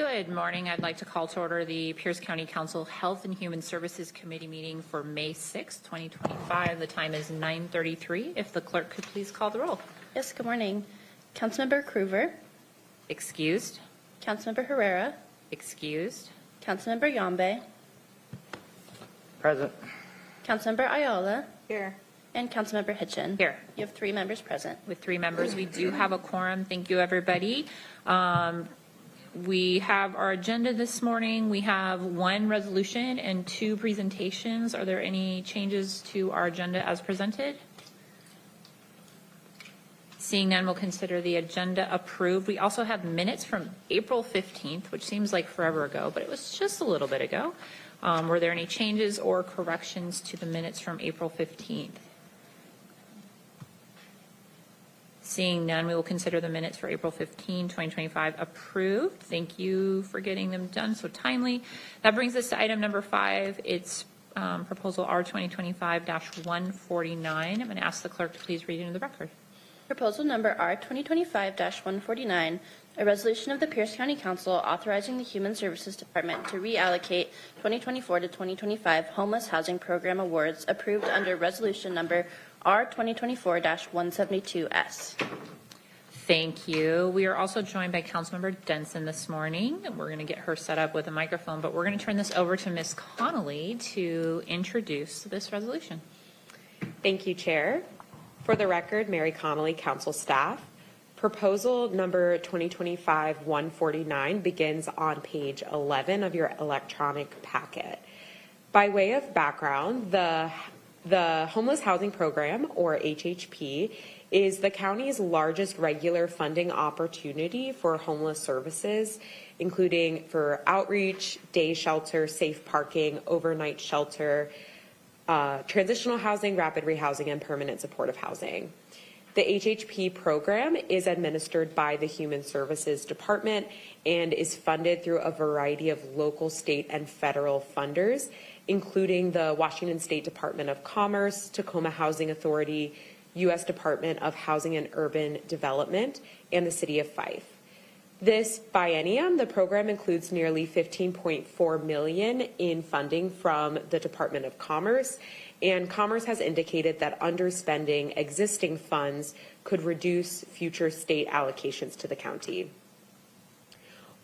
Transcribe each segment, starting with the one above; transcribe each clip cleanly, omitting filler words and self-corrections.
Good morning. I'd like to call to order the Pierce County Council Health and Human Services Committee meeting for May 6, 2025. The time is 9:33. If the clerk could please call the roll. Yes, good morning. Councilmember Krueger. Excused. Councilmember Herrera. Excused. Councilmember Yambe. Present. Councilmember Ayala. Here. And Councilmember Hitchin. Here. You have 3 members present. With 3 members, we do have a quorum. Thank you, everybody. We have our agenda this morning. We have 1 resolution and 2 presentations. Are there any changes to our agenda as presented? Seeing none, we'll consider the agenda approved. We also have minutes from April 15th, which seems like forever ago, but it was just a little bit ago. Were there any changes or corrections to the minutes from April 15th? Seeing none, we will consider the minutes for April 15, 2025 approved. Thank you for getting them done so timely. That brings us to item number 5. It's proposal R 2025-149. I'm going to ask the clerk to please read into the record. Proposal number R 2025-149, a resolution of the Pierce County Council authorizing the Human Services Department to reallocate 2024 to 2025 homeless housing program awards approved under resolution number R 2024-172S. Thank you. We are also joined by Councilmember Denson this morning. We're going to get her set up with a microphone, but we're going to turn this over to Ms. Connolly to introduce this resolution. Thank you, Chair. For the record, Mary Connolly, Council staff. Proposal number 2025-149 begins on page 11 of your electronic packet. By way of background, the Homeless Housing Program, or HHP, is the county's largest regular funding opportunity for homeless services, including for outreach, day shelter, safe parking, overnight shelter, transitional housing, rapid rehousing, and permanent supportive housing. The HHP program is administered by the Human Services Department and is funded through a variety of local, state, and federal funders, including the Washington State Department of Commerce, Tacoma Housing Authority, U.S. Department of Housing and Urban Development, and the City of Fife. This biennium, the program includes nearly $15.4 million in funding from the Department of Commerce, and Commerce has indicated that underspending existing funds could reduce future state allocations to the county.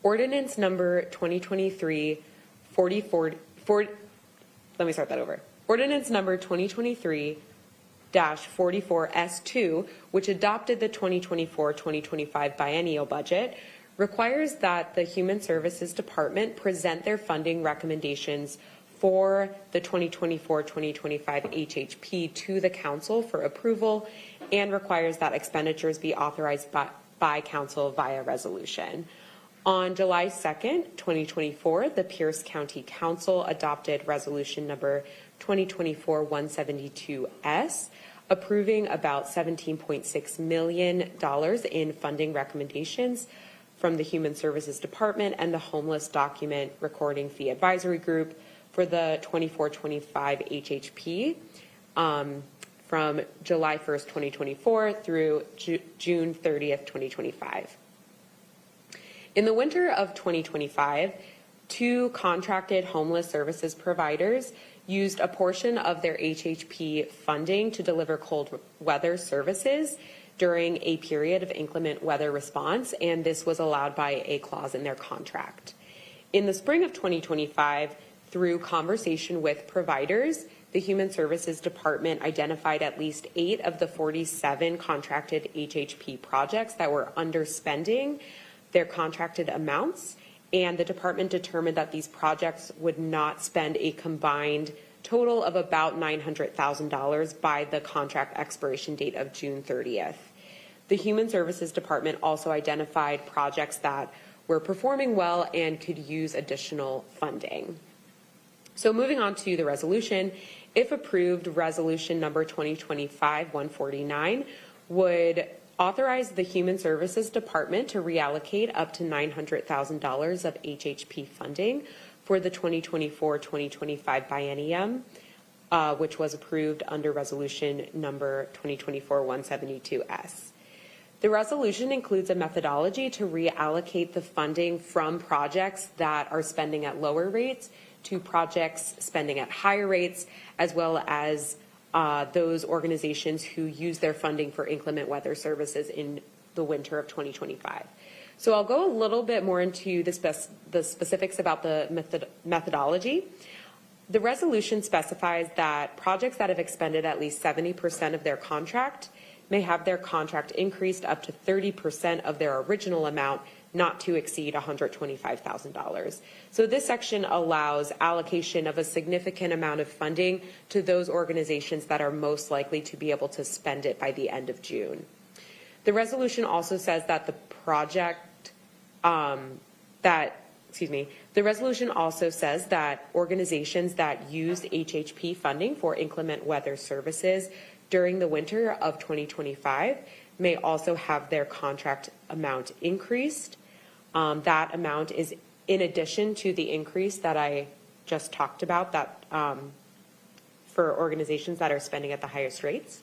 Ordinance number 2023-44S2, which adopted the 2024-2025 biennial budget, requires that the Human Services Department present their funding recommendations for the 2024-2025 HHP to the Council for approval, and requires that expenditures be authorized by Council via resolution. On July 2nd, 2024, the Pierce County Council adopted resolution number 2024-172S, approving about $17.6 million in funding recommendations from the Human Services Department and the Homeless Document Recording Fee Advisory Group for the 24-25 HHP from July 1st, 2024 through June 30th, 2025. In the winter of 2025, 2 contracted homeless services providers used a portion of their HHP funding to deliver cold weather services during a period of inclement weather response, and this was allowed by a clause in their contract. In the spring of 2025, through conversation with providers, the Human Services Department identified at least 8 of the 47 contracted HHP projects that were underspending their contracted amounts, and the department determined that these projects would not spend a combined total of about $900,000 by the contract expiration date of June 30th. The Human Services Department also identified projects that were performing well and could use additional funding. So moving on to the resolution, if approved, resolution number 2025-149 would authorize the Human Services Department to reallocate up to $900,000 of HHP funding for the 2024-2025 biennium, which was approved under resolution number 2024-172S. The resolution includes a methodology to reallocate the funding from projects that are spending at lower rates to projects spending at higher rates, as well as those organizations who use their funding for inclement weather services in the winter of 2025. So I'll go a little bit more into the specifics about the methodology. The resolution specifies that projects that have expended at least 70% of their contract may have their contract increased up to 30% of their original amount, not to exceed $125,000. So this section allows allocation of a significant amount of funding to those organizations that are most likely to be able to spend it by the end of June. The resolution also says that the resolution also says that organizations that used HHP funding for inclement weather services during the winter of 2025 may also have their contract amount increased. That amount is in addition to the increase that I just talked about that for organizations that are spending at the highest rates.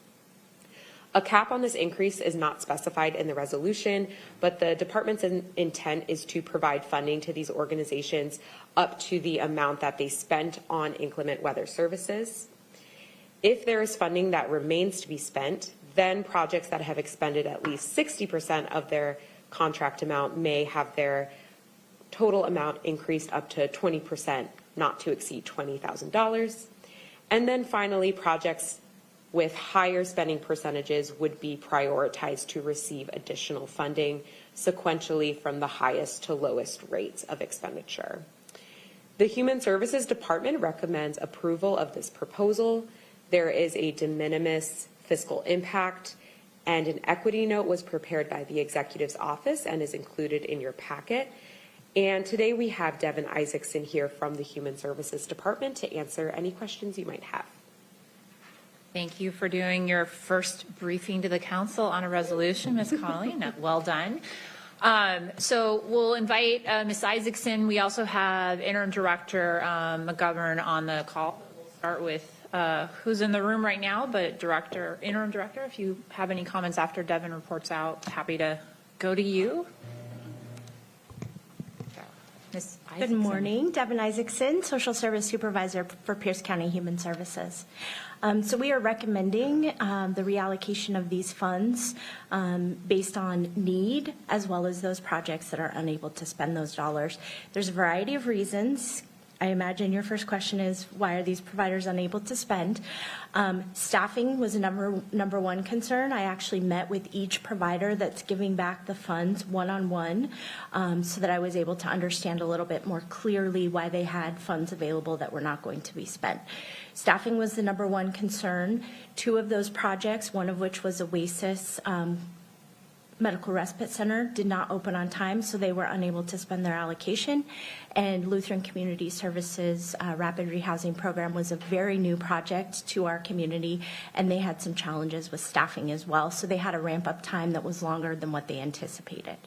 A cap on this increase is not specified in the resolution, but the department's intent is to provide funding to these organizations up to the amount that they spent on inclement weather services. If there is funding that remains to be spent, then projects that have expended at least 60% of their contract amount may have their total amount increased up to 20%, not to exceed $20,000. And then finally, projects with higher spending percentages would be prioritized to receive additional funding sequentially from the highest to lowest rates of expenditure. The Human Services Department recommends approval of this proposal. There is a de minimis fiscal impact, and an equity note was prepared by the Executive's Office and is included in your packet. And today we have Devin Isaacson here from the Human Services Department to answer any questions you might have. Thank you for doing your first briefing to the council on a resolution, Ms. Colleen. Well done. So we'll invite Ms. Isaacson. We also have Interim Director McGovern on the call. We'll start with who's in the room right now, but Interim Director, if you have any comments after Devin reports out, happy to go to you. Ms. Isaacson. Good morning, Devin Isaacson, Social Service Supervisor for Pierce County Human Services. So we are recommending the reallocation of these funds based on need, as well as those projects that are unable to spend those dollars. There's a variety of reasons. I imagine your first question is, why are these providers unable to spend? Staffing was a number one concern. I actually met with each provider that's giving back the funds one-on-one so that I was able to understand a little bit more clearly why they had funds available that were not going to be spent. Staffing was the number one concern. Two of those projects, one of which was Oasis Medical Respite Center, did not open on time, so they were unable to spend their allocation. And Lutheran Community Services Rapid Rehousing Program was a very new project to our community, and they had some challenges with staffing as well, so they had a ramp-up time that was longer than what they anticipated.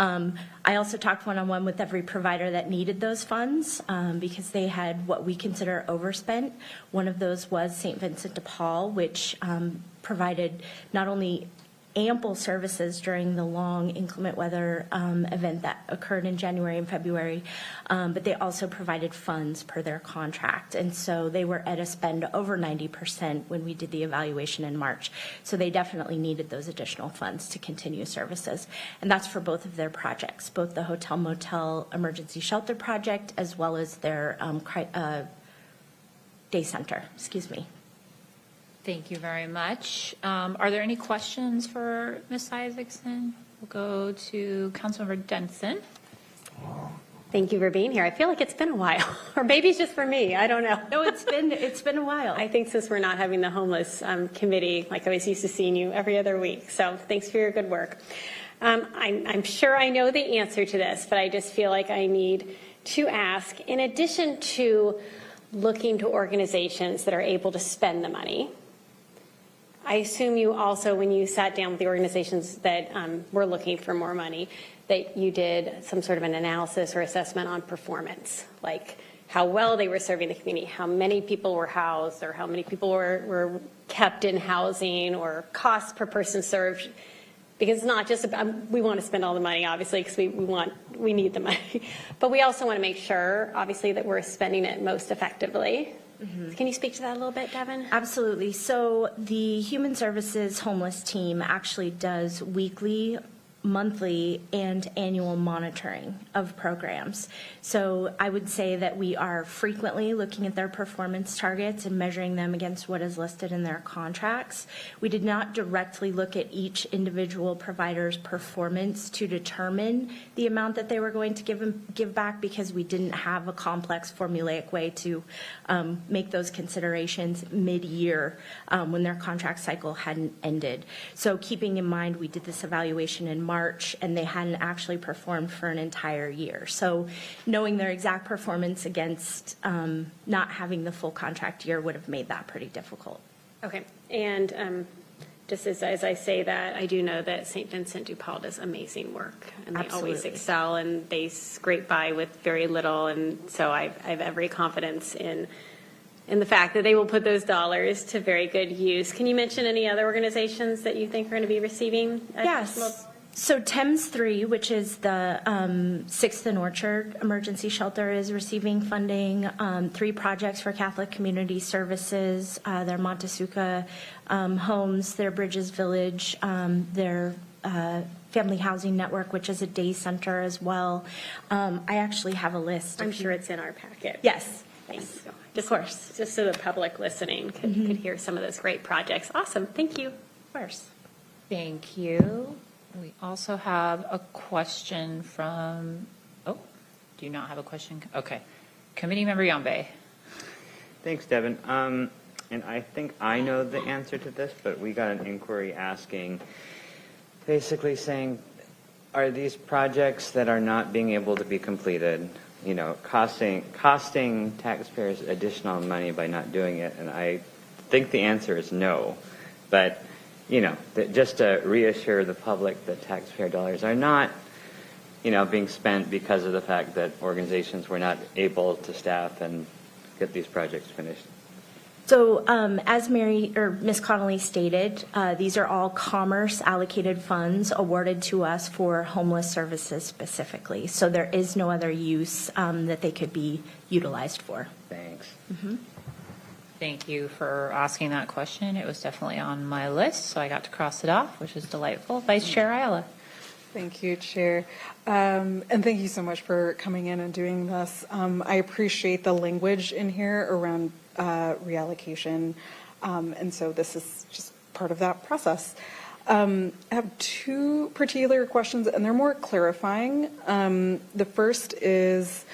I also talked one-on-one with every provider that needed those funds because they had what we consider overspent. One of those was St. Vincent de Paul, which provided not only ample services during the long inclement weather event that occurred in January and February, but they also provided funds per their contract. And so they were at a spend over 90% when we did the evaluation in March. So they definitely needed those additional funds to continue services. And that's for both of their projects, both the Hotel Motel Emergency Shelter Project as well as their day center, Thank you very much. Are there any questions for Ms. Isaacson? We'll go to Councilmember Denson. Thank you for being here. I feel like it's been a while, or maybe it's just for me. I don't know. No, it's been a while. I think since we're not having the homeless committee, like I was used to seeing you every other week. So thanks for your good work. I'm sure I know the answer to this, but I just feel like I need to ask, in addition to looking to organizations that are able to spend the money, I assume you also, when you sat down with the organizations that were looking for more money, that you did some sort of an analysis or assessment on performance, like how well they were serving the community, how many people were housed, or how many people were kept in housing, or cost per person served. Because it's not just about, we want to spend all the money, obviously, because we need the money. But we also want to make sure, obviously, that we're spending it most effectively. Can you speak to that a little bit, Devin? Absolutely. So the Human Services Homeless Team actually does weekly, monthly, and annual monitoring of programs. So I would say that we are frequently looking at their performance targets and measuring them against what is listed in their contracts. We did not directly look at each individual provider's performance to determine the amount that they were going to give back, because we didn't have a complex formulaic way to make those considerations mid-year when their contract cycle hadn't ended. So keeping in mind, we did this evaluation in March, and they hadn't actually performed for an entire year. So knowing their exact performance against not having the full contract year would have made that pretty difficult. Okay. And just as I say that, I do know that St. Vincent de Paul does amazing work, and they always Absolutely. excel, and they scrape by with very little. And so I have every confidence in the fact that they will put those dollars to very good use. Can you mention any other organizations that you think are going to be receiving additional? Yes. So Thames 3, which is the 6th and Orchard Emergency Shelter, is receiving funding. 3 projects for Catholic Community Services, their Montezuma homes, their Bridges Village, their Family Housing Network, which is a day center as well. I actually have a list. I'm sure it's in our packet. Yes. Thanks. Of course. Just so the public listening could hear some of those great projects. Awesome. Thank you. Of course. Thank you. We also have a question from, do you not have a question? Okay. Committee Member Yambe. Thanks, Devin. And I think I know the answer to this, but we got an inquiry asking, basically saying, are these projects that are not being able to be completed, costing taxpayers additional money by not doing it? And I think the answer is no. But just to reassure the public that taxpayer dollars are not, being spent because of the fact that organizations were not able to staff and get these projects finished. So as Ms. Connolly stated, these are all commerce allocated funds awarded to us for homeless services specifically. So there is no other use that they could be utilized for. Thanks. Thank you for asking that question. It was definitely on my list, so I got to cross it off, which is delightful. Vice Chair Ayala. Thank you, Chair. And thank you so much for coming in and doing this. I appreciate the language in here around reallocation. And so this is just part of that process. I have 2 particular questions, and they're more clarifying. The first is,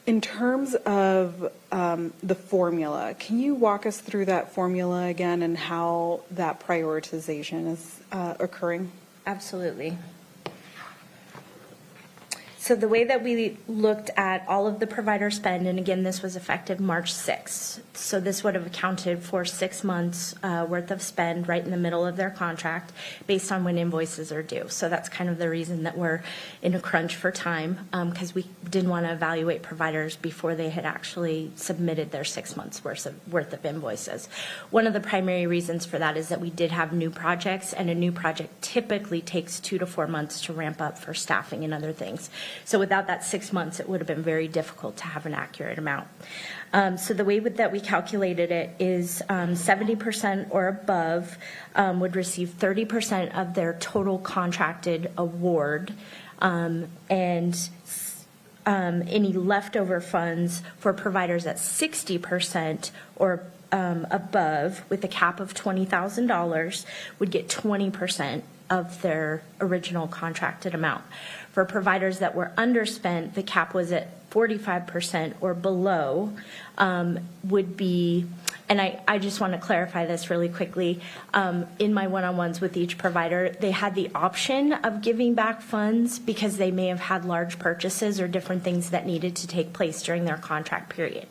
in terms of the formula, can you walk us through that formula again and how that prioritization is occurring? Absolutely. So the way that we looked at all of the provider spend, and again, this was effective March 6th. So this would have accounted for 6 months worth of spend right in the middle of their contract based on when invoices are due. So that's kind of the reason that we're in a crunch for time, because we didn't want to evaluate providers before they had actually submitted their 6 months worth of invoices. One of the primary reasons for that is that we did have new projects, and a new project typically takes 2 to 4 months to ramp up for staffing and other things. So without that 6 months, it would have been very difficult to have an accurate amount. So the way that we calculated it is 70% or above would receive 30% of their total contracted award, and any leftover funds for providers at 60% or above with a cap of $20,000 would get 20% of their original contracted amount. For providers that were underspent, the cap was at 45% or below, would be, and I just want to clarify this really quickly, in my one-on-ones with each provider, they had the option of giving back funds because they may have had large purchases or different things that needed to take place during their contract period.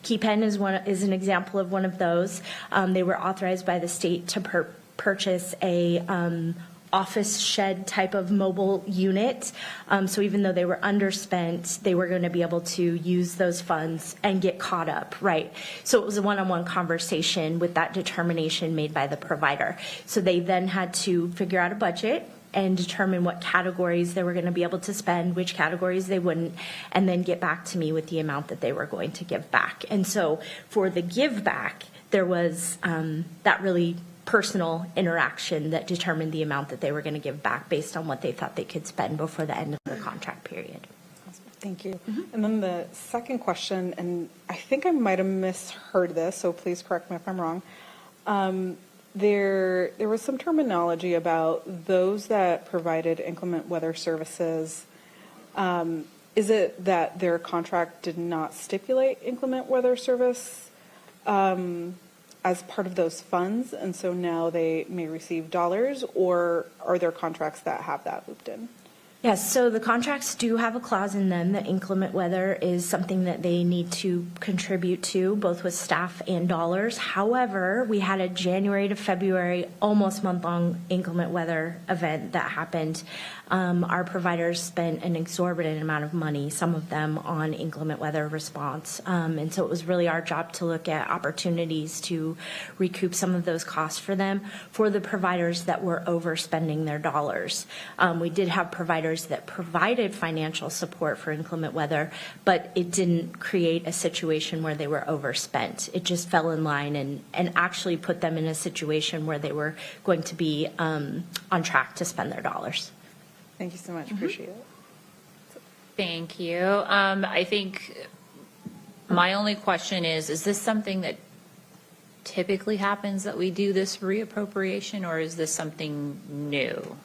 KeyPen is an example of one of those. They were authorized by the state to purchase a office shed type of mobile unit. So even though they were underspent, they were going to be able to use those funds and get caught up, right? So it was a one-on-one conversation with that determination made by the provider. So they then had to figure out a budget and determine what categories they were going to be able to spend, which categories they wouldn't, and then get back to me with the amount that they were going to give back. And so for the give back, there was that really personal interaction that determined the amount that they were going to give back based on what they thought they could spend before the end of the contract period. Thank you. And then the second question, and I think I might have misheard this, so please correct me if I'm wrong. There was some terminology about those that provided inclement weather services. Is it that their contract did not stipulate inclement weather service as part of those funds, and so now they may receive dollars, or are there contracts that have that looped in? Yes, so the contracts do have a clause in them that inclement weather is something that they need to contribute to, both with staff and dollars. However, we had a January to February, almost month-long inclement weather event that happened. Our providers spent an exorbitant amount of money, some of them on inclement weather response. And so it was really our job to look at opportunities to recoup some of those costs for them, for the providers that were overspending their dollars. We did have providers that provided financial support for inclement weather, but it didn't create a situation where they were overspent. It just fell in line and actually put them in a situation where they were going to be on track to spend their dollars. Thank you so much. Appreciate it. Thank you. I think my only question is this something that typically happens, that we do this reappropriation, or is this something new?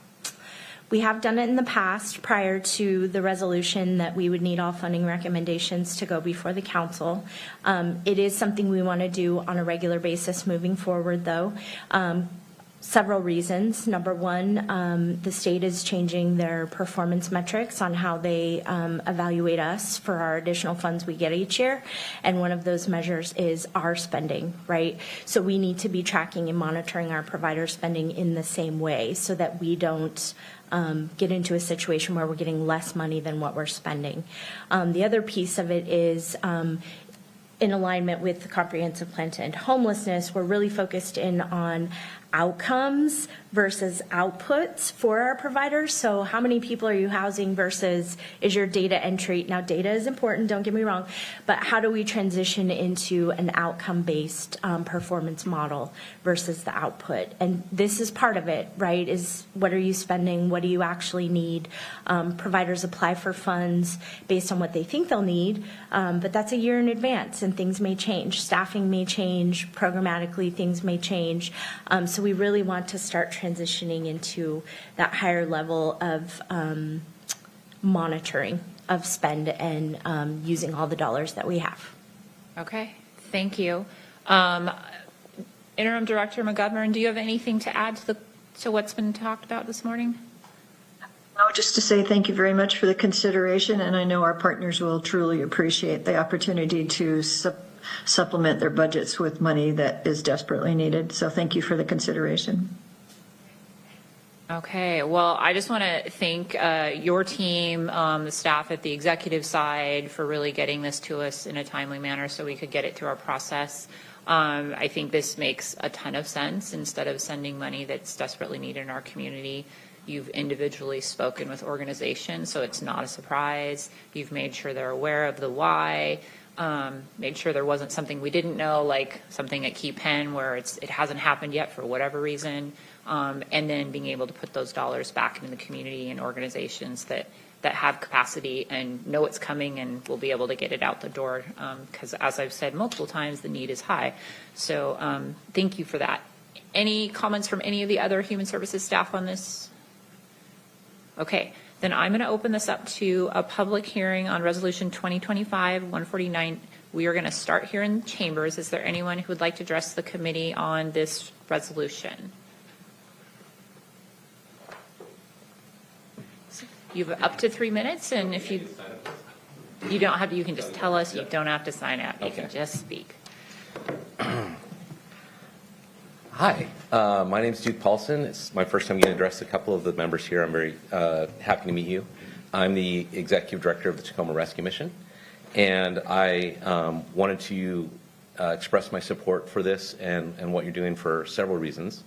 We have done it in the past prior to the resolution that we would need all funding recommendations to go before the council. It is something we want to do on a regular basis moving forward, though. Several reasons. Number one, the state is changing their performance metrics on how they evaluate us for our additional funds we get each year. And one of those measures is our spending, right? So we need to be tracking and monitoring our provider spending in the same way so that we don't get into a situation where we're getting less money than what we're spending. The other piece of it is in alignment with the comprehensive plan to end homelessness, we're really focused in on outcomes versus outputs for our providers. So how many people are you housing versus is your data entry? Now, data is important, don't get me wrong, but how do we transition into an outcome-based performance model versus the output? And this is part of it, right, is what are you spending? What do you actually need? Providers apply for funds based on what they think they'll need, but that's a year in advance and things may change. Staffing may change, programmatically things may change. So we really want to start transitioning into that higher level of monitoring of spend and using all the dollars that we have. Okay, thank you. Interim Director McGovern, do you have anything to add to what's been talked about this morning? No, just to say thank you very much for the consideration, and I know our partners will truly appreciate the opportunity to supplement their budgets with money that is desperately needed. So thank you for the consideration. Okay, well, I just want to thank your team, the staff at the executive side for really getting this to us in a timely manner so we could get it through our process. I think this makes a ton of sense. Instead of sending money that's desperately needed in our community, you've individually spoken with organizations, so it's not a surprise. You've made sure they're aware of the why. Made sure there wasn't something we didn't know, like something at Key Penn where it hasn't happened yet for whatever reason, and then being able to put those dollars back into the community and organizations that have capacity and know it's coming and will be able to get it out the door, because as I've said multiple times, the need is high. So thank you for that. Any comments from any of the other human services staff on this? Okay. Then I'm going to open this up to a public hearing on Resolution 2025-149. We are going to start here in chambers. Is there anyone who would like to address the committee on this resolution? You have up to 3 minutes, and if you don't have to, you can just tell us. You don't have to sign up. You can just speak. Hi, my name is Duke Paulson. It's my first time getting to address a couple of the members here. I'm very happy to meet you. I'm the Executive Director of the Tacoma Rescue Mission, and I wanted to express my support for this and what you're doing for several reasons.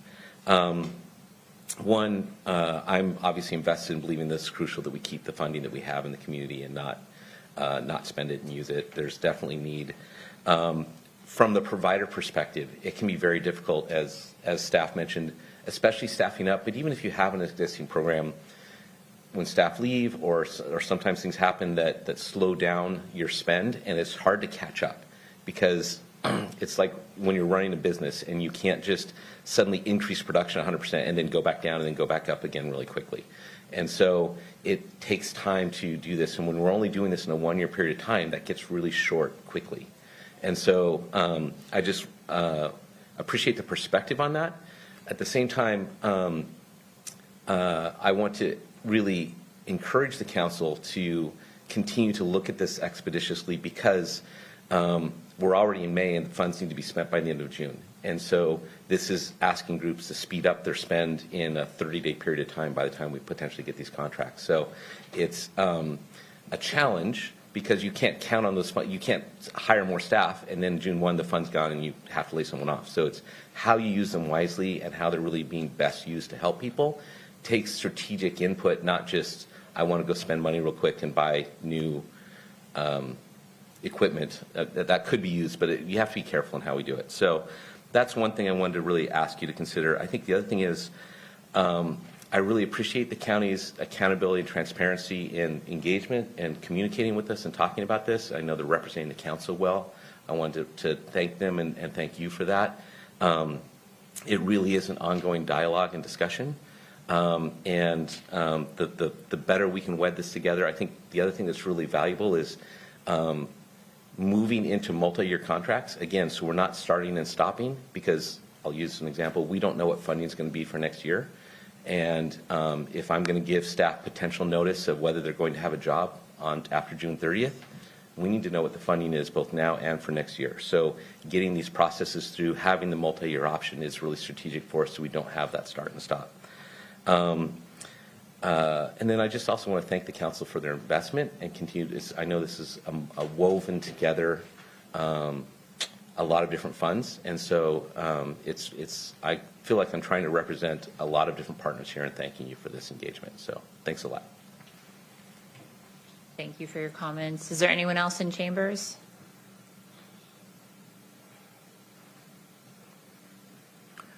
One, I'm obviously invested in believing this is crucial that we keep the funding that we have in the community and not spend it and use it. There's definitely need. From the provider perspective, it can be very difficult, as staff mentioned, especially staffing up. But even if you have an existing program, when staff leave or sometimes things happen that slow down your spend, and it's hard to catch up because it's like when you're running a business and you can't just suddenly increase production 100% and then go back down and then go back up again really quickly. And so it takes time to do this. And when we're only doing this in a 1-year period of time, that gets really short quickly. And so I just appreciate the perspective on that. At the same time, I want to really encourage the council to continue to look at this expeditiously because we're already in May and the funds need to be spent by the end of June. And so this is asking groups to speed up their spend in a 30-day period of time by the time we potentially get these contracts. So it's a challenge because you can't count on those funds. You can't hire more staff and then June 1 the fund's gone and you have to lay someone off. So it's how you use them wisely and how they're really being best used to help people. Takes strategic input, not just I want to go spend money real quick and buy new equipment that could be used, but you have to be careful in how we do it. So that's one thing I wanted to really ask you to consider. I think the other thing is I really appreciate the county's accountability and transparency in engagement and communicating with us and talking about this. I know they're representing the council well. I wanted to thank them and thank you for that. It really is an ongoing dialogue and discussion. The better we can wed this together. I think the other thing that's really valuable is moving into multi-year contracts, again, so we're not starting and stopping because, I'll use an example, we don't know what funding is going to be for next year. And if I'm going to give staff potential notice of whether they're going to have a job after June 30th, we need to know what the funding is both now and for next year. So getting these processes through, having the multi-year option is really strategic for us so we don't have that start and stop. And then I just also want to thank the council for their investment and continue this. I know this is a woven together a lot of different funds, and so I feel like I'm trying to represent a lot of different partners here and thanking you for this engagement. So thanks a lot. Thank you for your comments. Is there anyone else in chambers?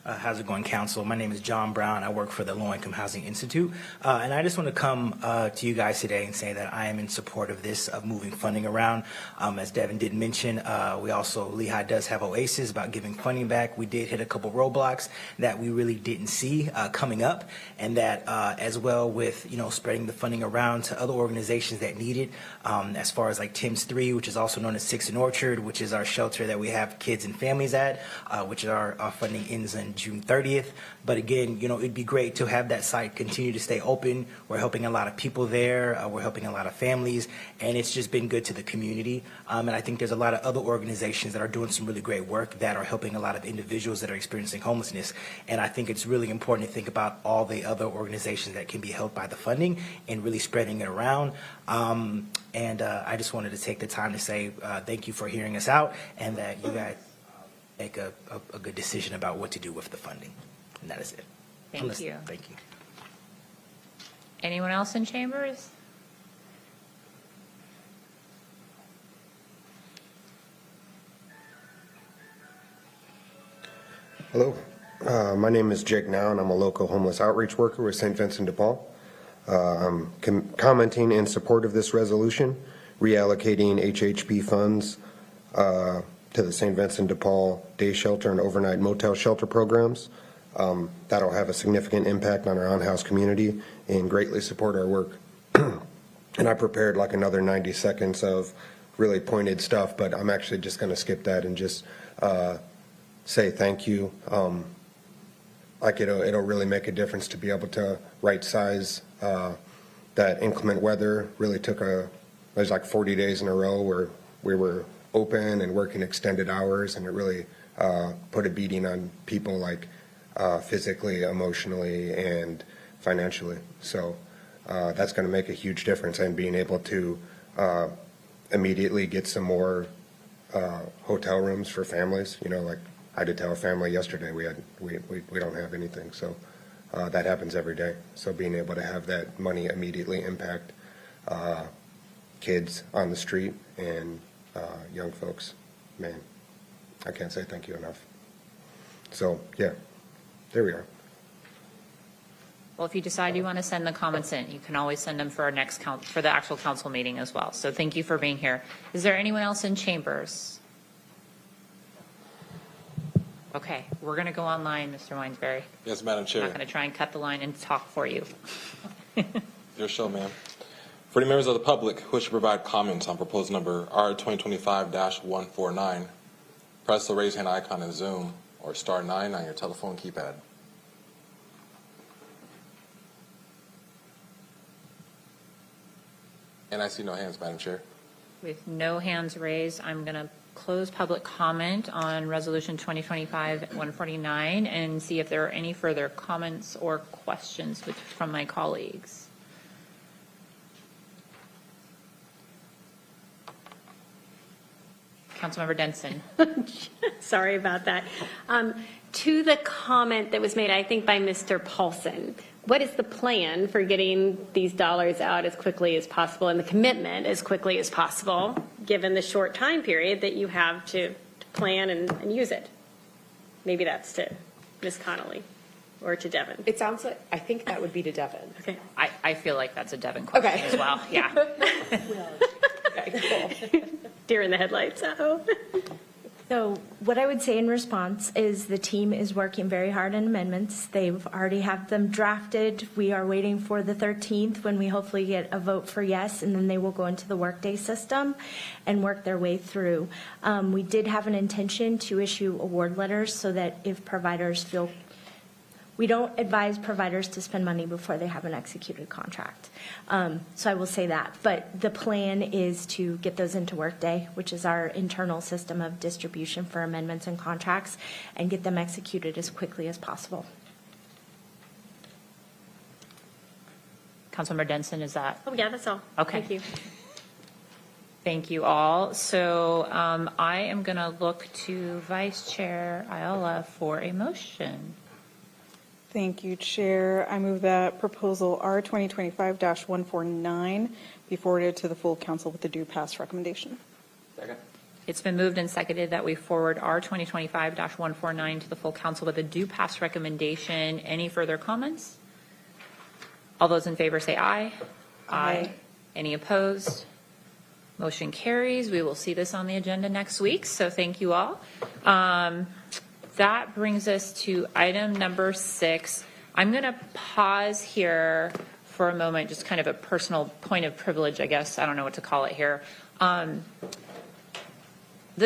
How's it going, Council? My name is John Brown. I work for the Low Income Housing Institute. And I just want to come to you guys today and say that I am in support of this, of moving funding around. As Devin did mention, Lehigh does have OASIS about giving funding back. We did hit a couple roadblocks that we really didn't see coming up, and that as well with, spreading the funding around to other organizations that need it, as far as like Tim's 3, which is also known as 6 and Orchard, which is our shelter that we have kids and families at, which is our funding ends in June 30th. But again, it'd be great to have that site continue to stay open. We're helping a lot of people there. We're helping a lot of families, and it's just been good to the community. And I think there's a lot of other organizations that are doing some really great work that are helping a lot of individuals that are experiencing homelessness. And I think it's really important to think about all the other organizations that can be helped by the funding and really spreading it around. I just wanted to take the time to say thank you for hearing us out, and that you guys make a good decision about what to do with the funding. And that is it. Thank you. Thank you. Anyone else in chambers? Hello, my name is Jake Now, and I'm a local homeless outreach worker with St. Vincent de Paul. I'm commenting in support of this resolution, reallocating HHP funds to the St. Vincent de Paul day shelter and overnight motel shelter programs. That'll have a significant impact on our on-house community and greatly support our work. And I prepared like another 90 seconds of really pointed stuff, but I'm actually just going to skip that and just say thank you. It'll really make a difference to be able to right size that inclement weather. Really there's like 40 days in a row where we were open and working extended hours, and it really put a beating on people, like physically, emotionally, and financially. So that's going to make a huge difference, and being able to immediately get some more hotel rooms for families. Like I did tell a family yesterday we don't have anything. So that happens every day. So being able to have that money immediately impact kids on the street and young folks, man, I can't say thank you enough. So, yeah, there we are. Well, if you decide you want to send the comments in, you can always send them for our next for the actual council meeting as well. So thank you for being here. Is there anyone else in chambers? Okay, we're going to go online, Mr. Winesberry. Yes, Madam I'm Chair. not going to try and cut the line and talk for you. Your show, ma'am. For the members of the public who wish to provide comments on proposal number R 2025-149, press the raise hand icon in Zoom or star 9 on your telephone keypad. And I see no hands, Madam Chair. With no hands raised, I'm going to close public comment on Resolution 2025-149 and see if there are any further comments or questions from my colleagues. Councilmember Denson. Sorry about that. To the comment that was made, I think, by Mr. Paulson, what is the plan for getting these dollars out as quickly as possible and the commitment as quickly as possible, given the short time period that you have to plan and use it? Maybe that's to Ms. Connolly or to Devin. It sounds like, I think that would be to Devin. Okay. I feel like that's a Devin question as well. Yeah. Okay, cool. Deer in the headlights. Uh-oh. So what I would say in response is the team is working very hard on amendments. They've already have them drafted. We are waiting for the 13th when we hopefully get a vote for yes, and then they will go into the workday system and work their way through. We did have an intention to issue award letters so that if providers feel, we don't advise providers to spend money before they have an executed contract. So I will say that. But the plan is to get those into Workday, which is our internal system of distribution for amendments and contracts, and get them executed as quickly as possible. Councilmember Denson, is that? Oh, yeah, that's all. Okay. Thank you. Thank you all. So I am going to look to Vice Chair Ayala for a motion. Thank you, Chair. I move that proposal R 2025-149 be forwarded to the full council with the due pass recommendation. Second. It's been moved and seconded that we forward R 2025-149 to the full council with a due pass recommendation. Any further comments? All those in favor say aye. Aye. Any opposed? Motion carries. We will see this on the agenda next week, so thank you all. That brings us to item number 6. I'm going to pause here for a moment, just kind of a personal point of privilege, I guess. I don't know what to call it here. The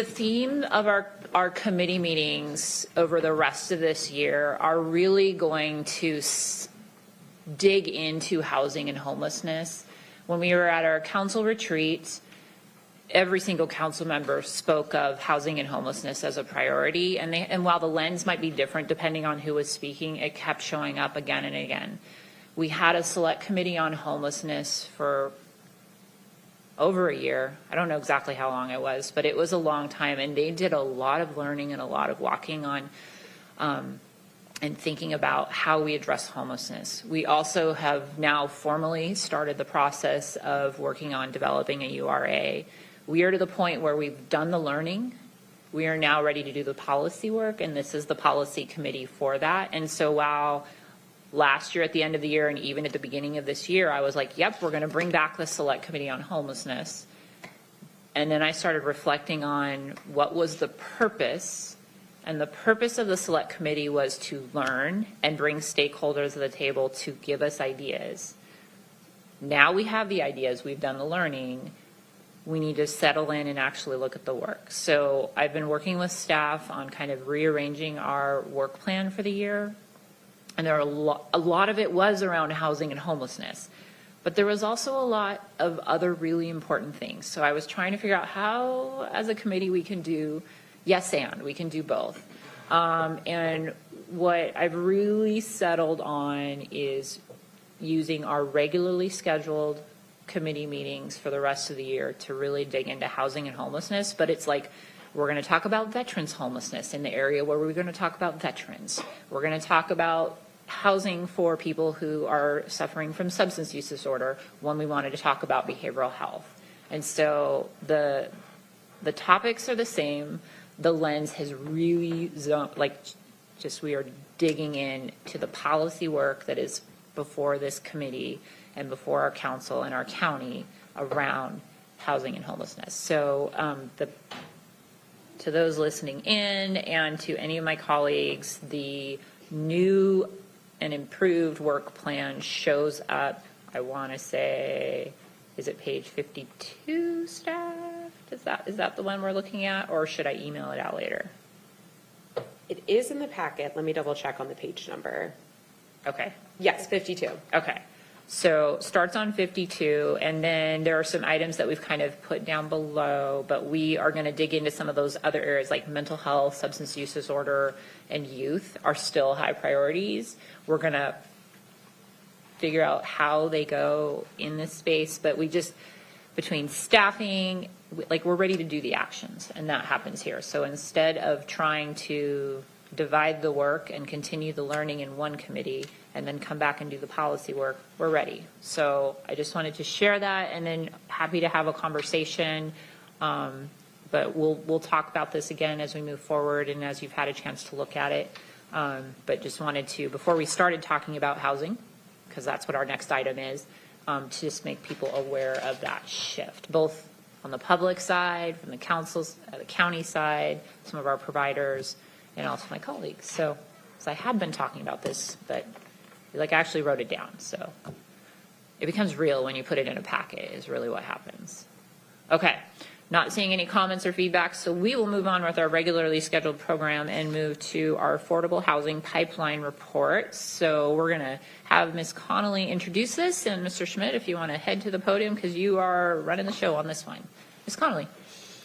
theme of our committee meetings over the rest of this year are really going to dig into housing and homelessness. When we were at our council retreat, every single council member spoke of housing and homelessness as a priority. And while the lens might be different depending on who was speaking, it kept showing up again and again. We had a select committee on homelessness for over a year. I don't know exactly how long it was, but it was a long time. And they did a lot of learning and a lot of walking on and thinking about how we address homelessness. We also have now formally started the process of working on developing a URA. We are to the point where we've done the learning. We are now ready to do the policy work, and this is the policy committee for that. And so while last year at the end of the year and even at the beginning of this year, I was like, yep, we're going to bring back the select committee on homelessness. And then I started reflecting on what was the purpose. And the purpose of the select committee was to learn and bring stakeholders to the table to give us ideas. Now we have the ideas, we've done the learning. We need to settle in and actually look at the work. So I've been working with staff on kind of rearranging our work plan for the year. And there are a lot of it was around housing and homelessness. But there was also a lot of other really important things. So I was trying to figure out how, as a committee, we can do yes and we can do both. And what I've really settled on is using our regularly scheduled committee meetings for the rest of the year to really dig into housing and homelessness. But it's like, we're going to talk about veterans homelessness in the area where we're going to talk about veterans. We're going to talk about housing for people who are suffering from substance use disorder, one we wanted to talk about behavioral health. And so the topics are the same. The lens has really we are digging in to the policy work that is before this committee and before our council and our county around housing and homelessness. So to those listening in and to any of my colleagues, the new and improved work plan shows up, I want to say, is it page 52, staff? Is that the one we're looking at, or should I email it out later? It is in the packet. Let me double check on the page number. Okay. Yes, 52. Okay. So starts on 52, and then there are some items that we've kind of put down below, but we are going to dig into some of those other areas like mental health, substance use disorder, and youth are still high priorities. We're going to figure out how they go in this space, but we just, between staffing, we're ready to do the actions, and that happens here. So instead of trying to divide the work and continue the learning in one committee and then come back and do the policy work, we're ready. So I just wanted to share that, and then happy to have a conversation. But we'll talk about this again as we move forward and as you've had a chance to look at it. But just wanted to, before we started talking about housing, because that's what our next item is, to just make people aware of that shift, both on the public side, from the councils, the county side, some of our providers, and also my colleagues. So I had been talking about this, but I actually wrote it down. So it becomes real when you put it in a packet is really what happens. Okay, not seeing any comments or feedback, so we will move on with our regularly scheduled program and move to our affordable housing pipeline report. So we're going to have Ms. Connolly introduce this, and Mr. Schmidt, if you want to head to the podium because you are running the show on this one. Ms. Connolly.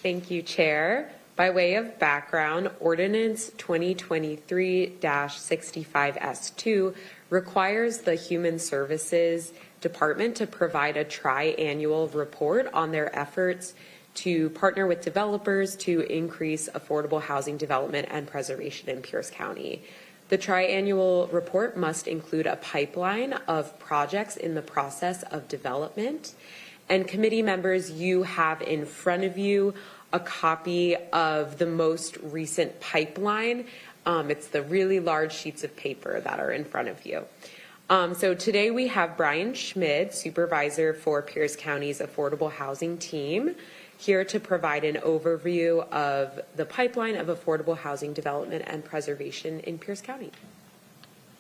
Thank you, Chair. By way of background, Ordinance 2023-65S2 requires the Human Services Department to provide a tri-annual report on their efforts to partner with developers to increase affordable housing development and preservation in Pierce County. The tri-annual report must include a pipeline of projects in the process of development. And committee members, you have in front of you a copy of the most recent pipeline. It's the really large sheets of paper that are in front of you. So today we have Brian Schmidt, Supervisor for Pierce County's Affordable Housing Team, here to provide an overview of the pipeline of affordable housing development and preservation in Pierce County.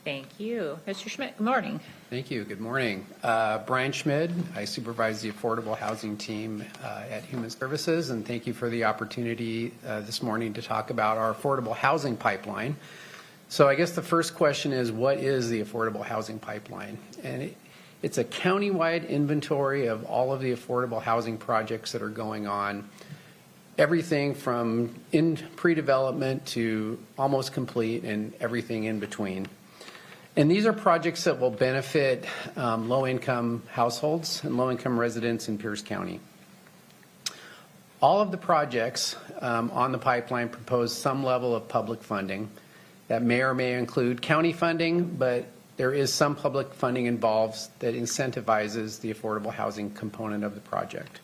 Thank you. Mr. Schmidt, good morning. Thank you. Good morning. Brian Schmidt. I supervise the Affordable Housing Team at Human Services, and thank you for the opportunity this morning to talk about our affordable housing pipeline. So I guess the first question is, what is the affordable housing pipeline? And it's a countywide inventory of all of the affordable housing projects that are going on, everything from in pre-development to almost complete and everything in between. And these are projects that will benefit low-income households and low-income residents in Pierce County. All of the projects on the pipeline propose some level of public funding that may or may include county funding, but there is some public funding involved that incentivizes the affordable housing component of the project.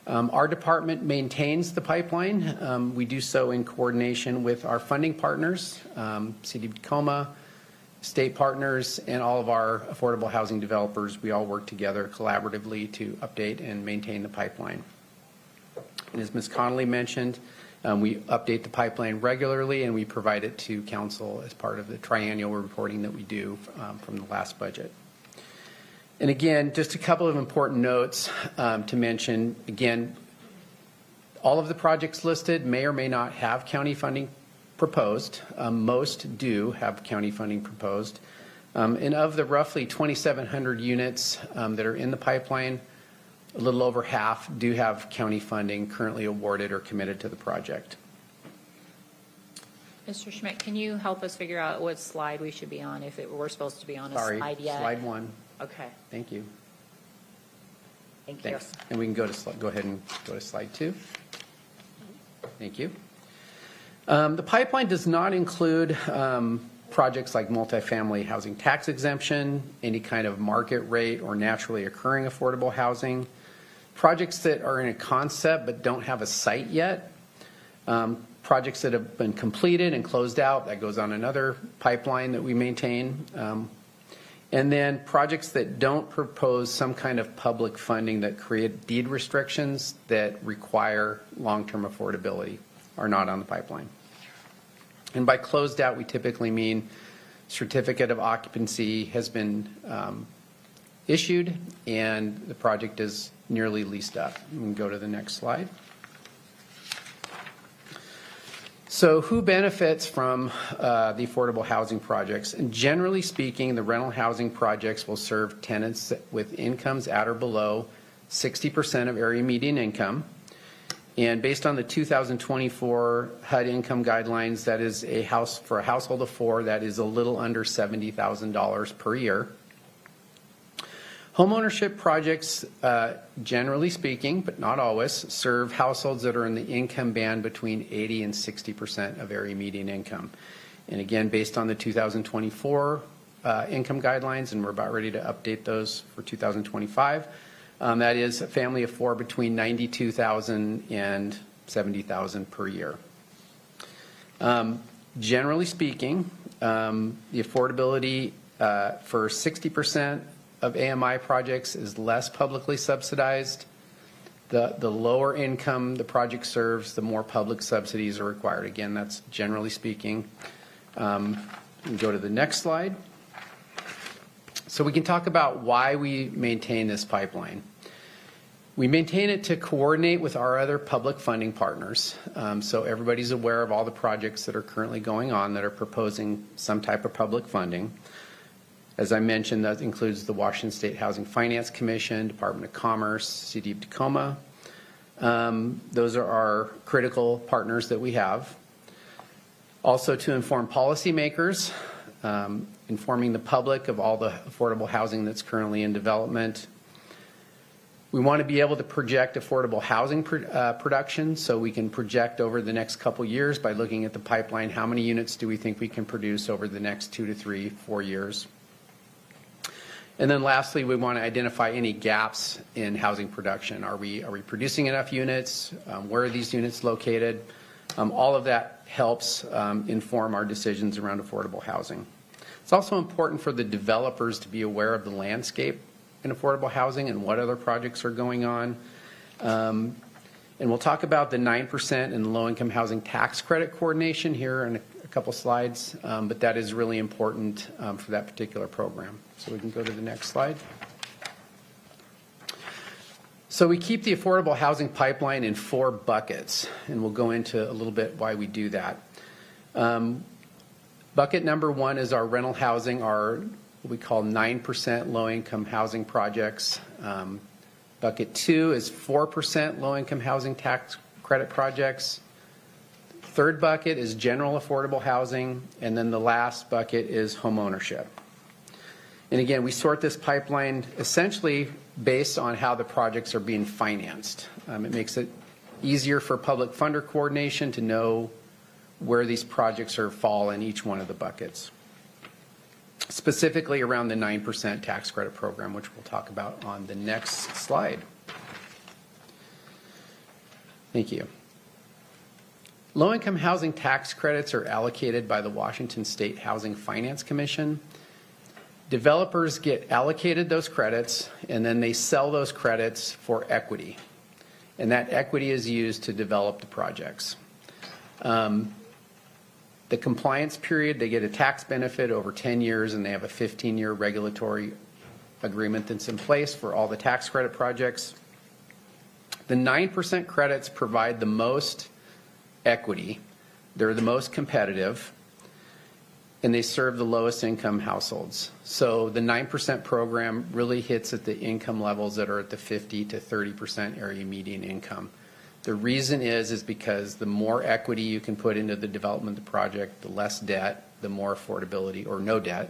Our department maintains the pipeline. We do so in coordination with our funding partners, City of Tacoma, state partners, and all of our affordable housing developers. We all work together collaboratively to update and maintain the pipeline. And as Ms. Connolly mentioned, we update the pipeline regularly, and we provide it to council as part of the triennial reporting that we do from the last budget. And again, just a couple of important notes to mention. Again, all of the projects listed may or may not have county funding proposed. Most do have county funding proposed. And of the roughly 2,700 units that are in the pipeline, a little over half do have county funding currently awarded or committed to the project. Mr. Schmidt, can you help us figure out what slide we should be on if we're supposed to be on a slide yet? Slide 1. Okay. Thank you. Thank Thanks. you. And we can go ahead and go to slide 2. Thank you. The pipeline does not include projects like multifamily housing tax exemption, any kind of market rate or naturally occurring affordable housing, projects that are in a concept but don't have a site yet, projects that have been completed and closed out, that goes on another pipeline that we maintain, and then projects that don't propose some kind of public funding that create deed restrictions that require long-term affordability are not on the pipeline. And by closed out, we typically mean certificate of occupancy has been issued and the project is nearly leased up. We can go to the next slide. So who benefits from the affordable housing projects? And generally speaking, the rental housing projects will serve tenants with incomes at or below 60% of area median income. And based on the 2024 HUD income guidelines, that is a house for a household of four, that is a little under $70,000 per year. Homeownership projects, generally speaking, but not always, serve households that are in the income band between 80 and 60% of area median income. And again, based on the 2024 income guidelines, and we're about ready to update those for 2025, that is a family of four between $92,000 and $70,000 per year. Generally speaking, the affordability for 60% of AMI projects is less publicly subsidized. The lower income the project serves, the more public subsidies are required. Again, that's generally speaking. We can go to the next slide. So we can talk about why we maintain this pipeline. We maintain it to coordinate with our other public funding partners. So everybody's aware of all the projects that are currently going on that are proposing some type of public funding. As I mentioned, that includes the Washington State Housing Finance Commission, Department of Commerce, City of Tacoma. Those are our critical partners that we have. Also to inform policymakers, informing the public of all the affordable housing that's currently in development. We want to be able to project affordable housing production, so we can project over the next couple years by looking at the pipeline, how many units do we think we can produce over the next 2 to 3, 4 years. And then lastly, we want to identify any gaps in housing production. Are we producing enough units? Where are these units located? All of that helps inform our decisions around affordable housing. It's also important for the developers to be aware of the landscape in affordable housing and what other projects are going on. And we'll talk about the 9% and low-income housing tax credit coordination here in a couple slides, but that is really important for that particular program. So we can go to the next slide. So we keep the affordable housing pipeline in 4 buckets, and we'll go into a little bit why we do that. Bucket number 1 is our rental housing, our what we call 9% low-income housing projects. Bucket 2 is 4% low-income housing tax credit projects. Third bucket is general affordable housing, and then the last bucket is home ownership. And again, we sort this pipeline essentially based on how the projects are being financed. It makes it easier for public funder coordination to know where these projects fall in each one of the buckets. Specifically around the 9% tax credit program, which we'll talk about on the next slide. Thank you. Low-income housing tax credits are allocated by the Washington State Housing Finance Commission. Developers get allocated those credits, and then they sell those credits for equity. And that equity is used to develop the projects. The compliance period, they get a tax benefit over 10 years, and they have a 15-year regulatory agreement that's in place for all the tax credit projects. The 9% credits provide the most equity. They're the most competitive, and they serve the lowest income households. So the 9% program really hits at the income levels that are at the 50 to 30% area median income. The reason is because the more equity you can put into the development of the project, the less debt, the more affordability, or no debt,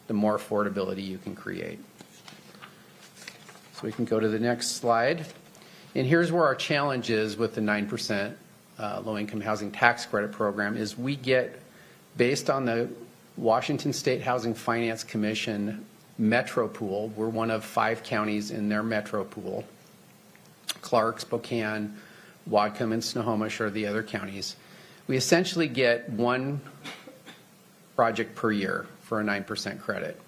the more affordability you can create. So we can go to the next slide. And here's where our challenge is with the 9% low-income housing tax credit program is we get, based on the Washington State Housing Finance Commission Metro Pool. We're one of 5 counties in their Metro Pool. Clark, Spokane, Whatcom, and Snohomish are the other counties. We essentially get 1 project per year for a 9% credit.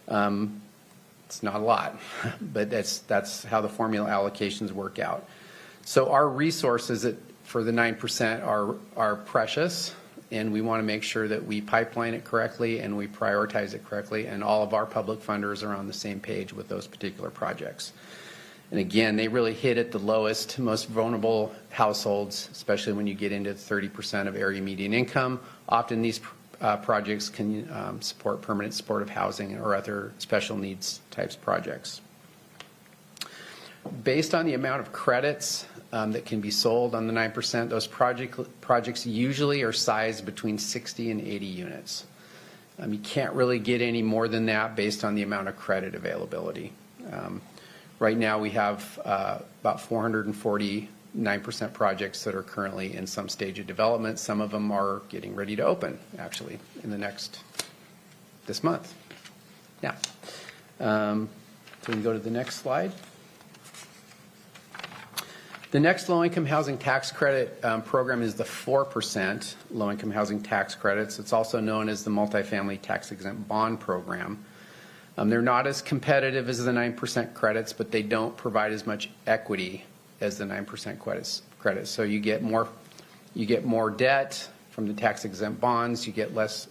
It's not a lot, but that's how the formula allocations work out. So our resources for the 9% are precious, and we want to make sure that we pipeline it correctly and we prioritize it correctly, and all of our public funders are on the same page with those particular projects. And again, they really hit at the lowest, most vulnerable households, especially when you get into 30% of area median income. Often these projects can support permanent supportive housing or other special needs types projects. Based on the amount of credits that can be sold on the 9%, those projects usually are sized between 60 and 80 units. You can't really get any more than that based on the amount of credit availability. Right now we have about 440 9% projects that are currently in some stage of development. Some of them are getting ready to open, actually, in this month. Yeah. So we can go to the next slide. The next low-income housing tax credit program is the 4% low-income housing tax credits. It's also known as the multifamily tax-exempt bond program. They're not as competitive as the 9% credits, but they don't provide as much equity as the 9% credits. So you get more debt from the tax-exempt bonds. You get less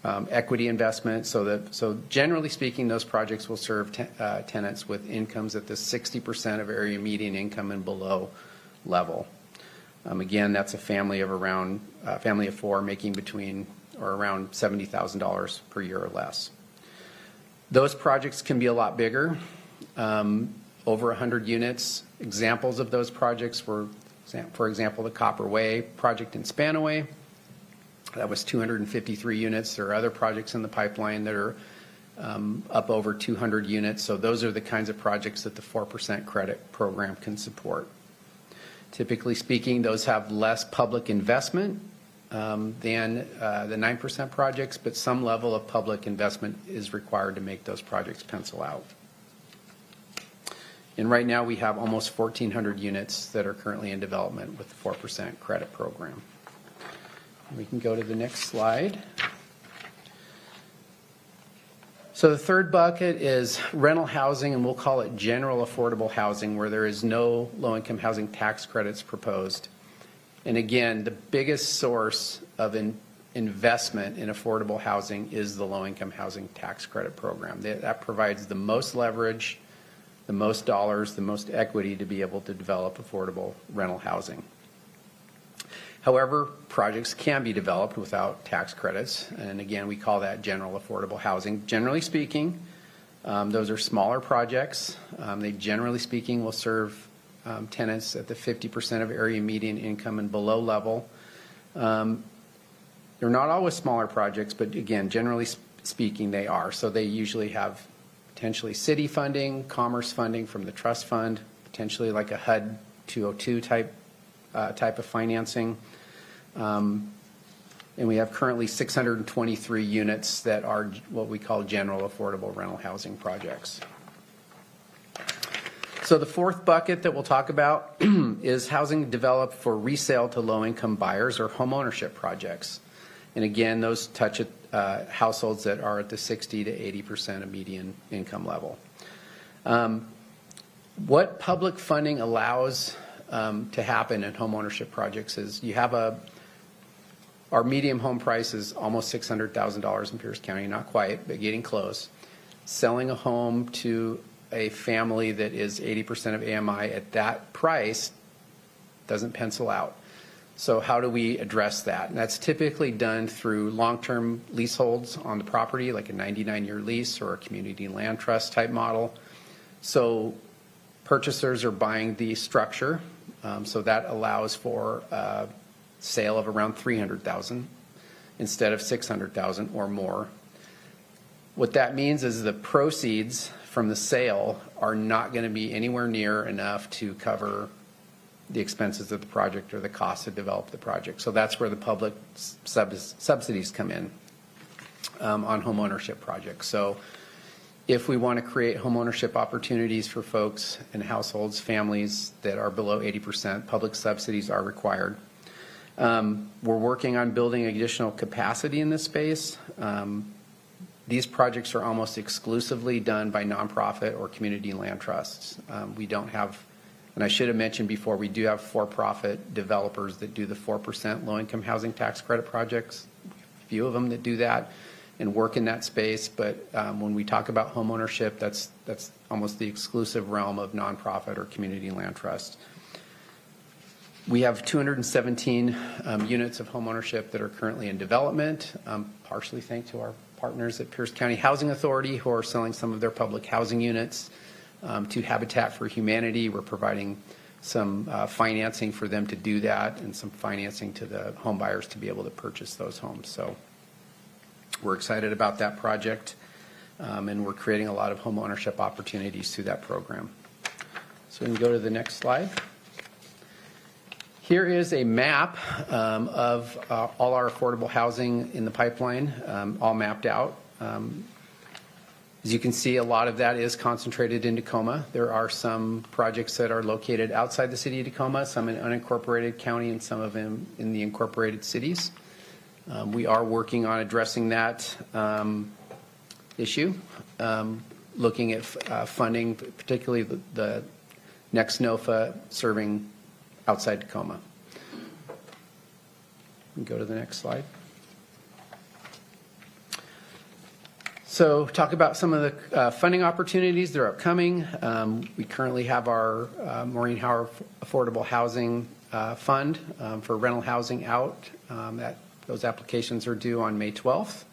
equity investment. So generally speaking, those projects will serve tenants with incomes at the 60% of area median income and below level. Again, that's a family of 4 making between or around $70,000 per year or less. Those projects can be a lot bigger, over 100 units. Examples of those projects were, for example, the Copper Way project in Spanaway. That was 253 units. There are other projects in the pipeline that are up over 200 units. So those are the kinds of projects that the 4% credit program can support. Typically speaking, those have less public investment than the 9% projects, but some level of public investment is required to make those projects pencil out. And right now we have almost 1,400 units that are currently in development with the 4% credit program. We can go to the next slide. So the third bucket is rental housing, and we'll call it general affordable housing, where there is no low-income housing tax credits proposed. And again, the biggest source of investment in affordable housing is the low-income housing tax credit program. That provides the most leverage, the most dollars, the most equity to be able to develop affordable rental housing. However, projects can be developed without tax credits, and again, we call that general affordable housing. Generally speaking, those are smaller projects. They generally speaking will serve tenants at the 50% of area median income and below level. They're not always smaller projects, but again, generally speaking, they are. So they usually have potentially city funding, commerce funding from the trust fund, potentially like a HUD 202 type of financing. And we have currently 623 units that are what we call general affordable rental housing projects. So the fourth bucket that we'll talk about is housing developed for resale to low-income buyers or homeownership projects. And again, those touch households that are at the 60 to 80% of median income level. What public funding allows to happen in homeownership projects is you have our median home price is almost $600,000 in Pierce County, not quite, but getting close. Selling a home to a family that is 80% of AMI at that price doesn't pencil out. So how do we address that? And that's typically done through long-term leaseholds on the property, like a 99-year lease or a community land trust type model. So purchasers are buying the structure, so that allows for a sale of around $300,000 instead of $600,000 or more. What that means is the proceeds from the sale are not going to be anywhere near enough to cover the expenses of the project or the cost to develop the project. So that's where the public subsidies come in. on homeownership projects. So if we want to create homeownership opportunities for folks and households, families that are below 80%, public subsidies are required. We're working on building additional capacity in this space. These projects are almost exclusively done by nonprofit or community land trusts. We don't have, and I should have mentioned before, we do have for-profit developers that do the 4% low-income housing tax credit projects. A few of them that do that and work in that space, but when we talk about home ownership, that's almost the exclusive realm of nonprofit or community land trust. We have 217 units of home ownership that are currently in development, partially thanks to our partners at Pierce County Housing Authority who are selling some of their public housing units to Habitat for Humanity. We're providing some financing for them to do that and some financing to the home buyers to be able to purchase those homes. So we're excited about that project, and we're creating a lot of home ownership opportunities through that program. So we can go to the next slide. Here is a map of all our affordable housing in the pipeline, all mapped out. As you can see, a lot of that is concentrated in Tacoma. There are some projects that are located outside the city of Tacoma, some in unincorporated county, and some of them in the incorporated cities. We are working on addressing that issue, looking at funding, particularly the next NOFA serving outside Tacoma. Go to the next slide. So talk about some of the funding opportunities that are upcoming. We currently have our Maureen Howard Affordable Housing Fund for rental housing out. Those applications are due on May 12th.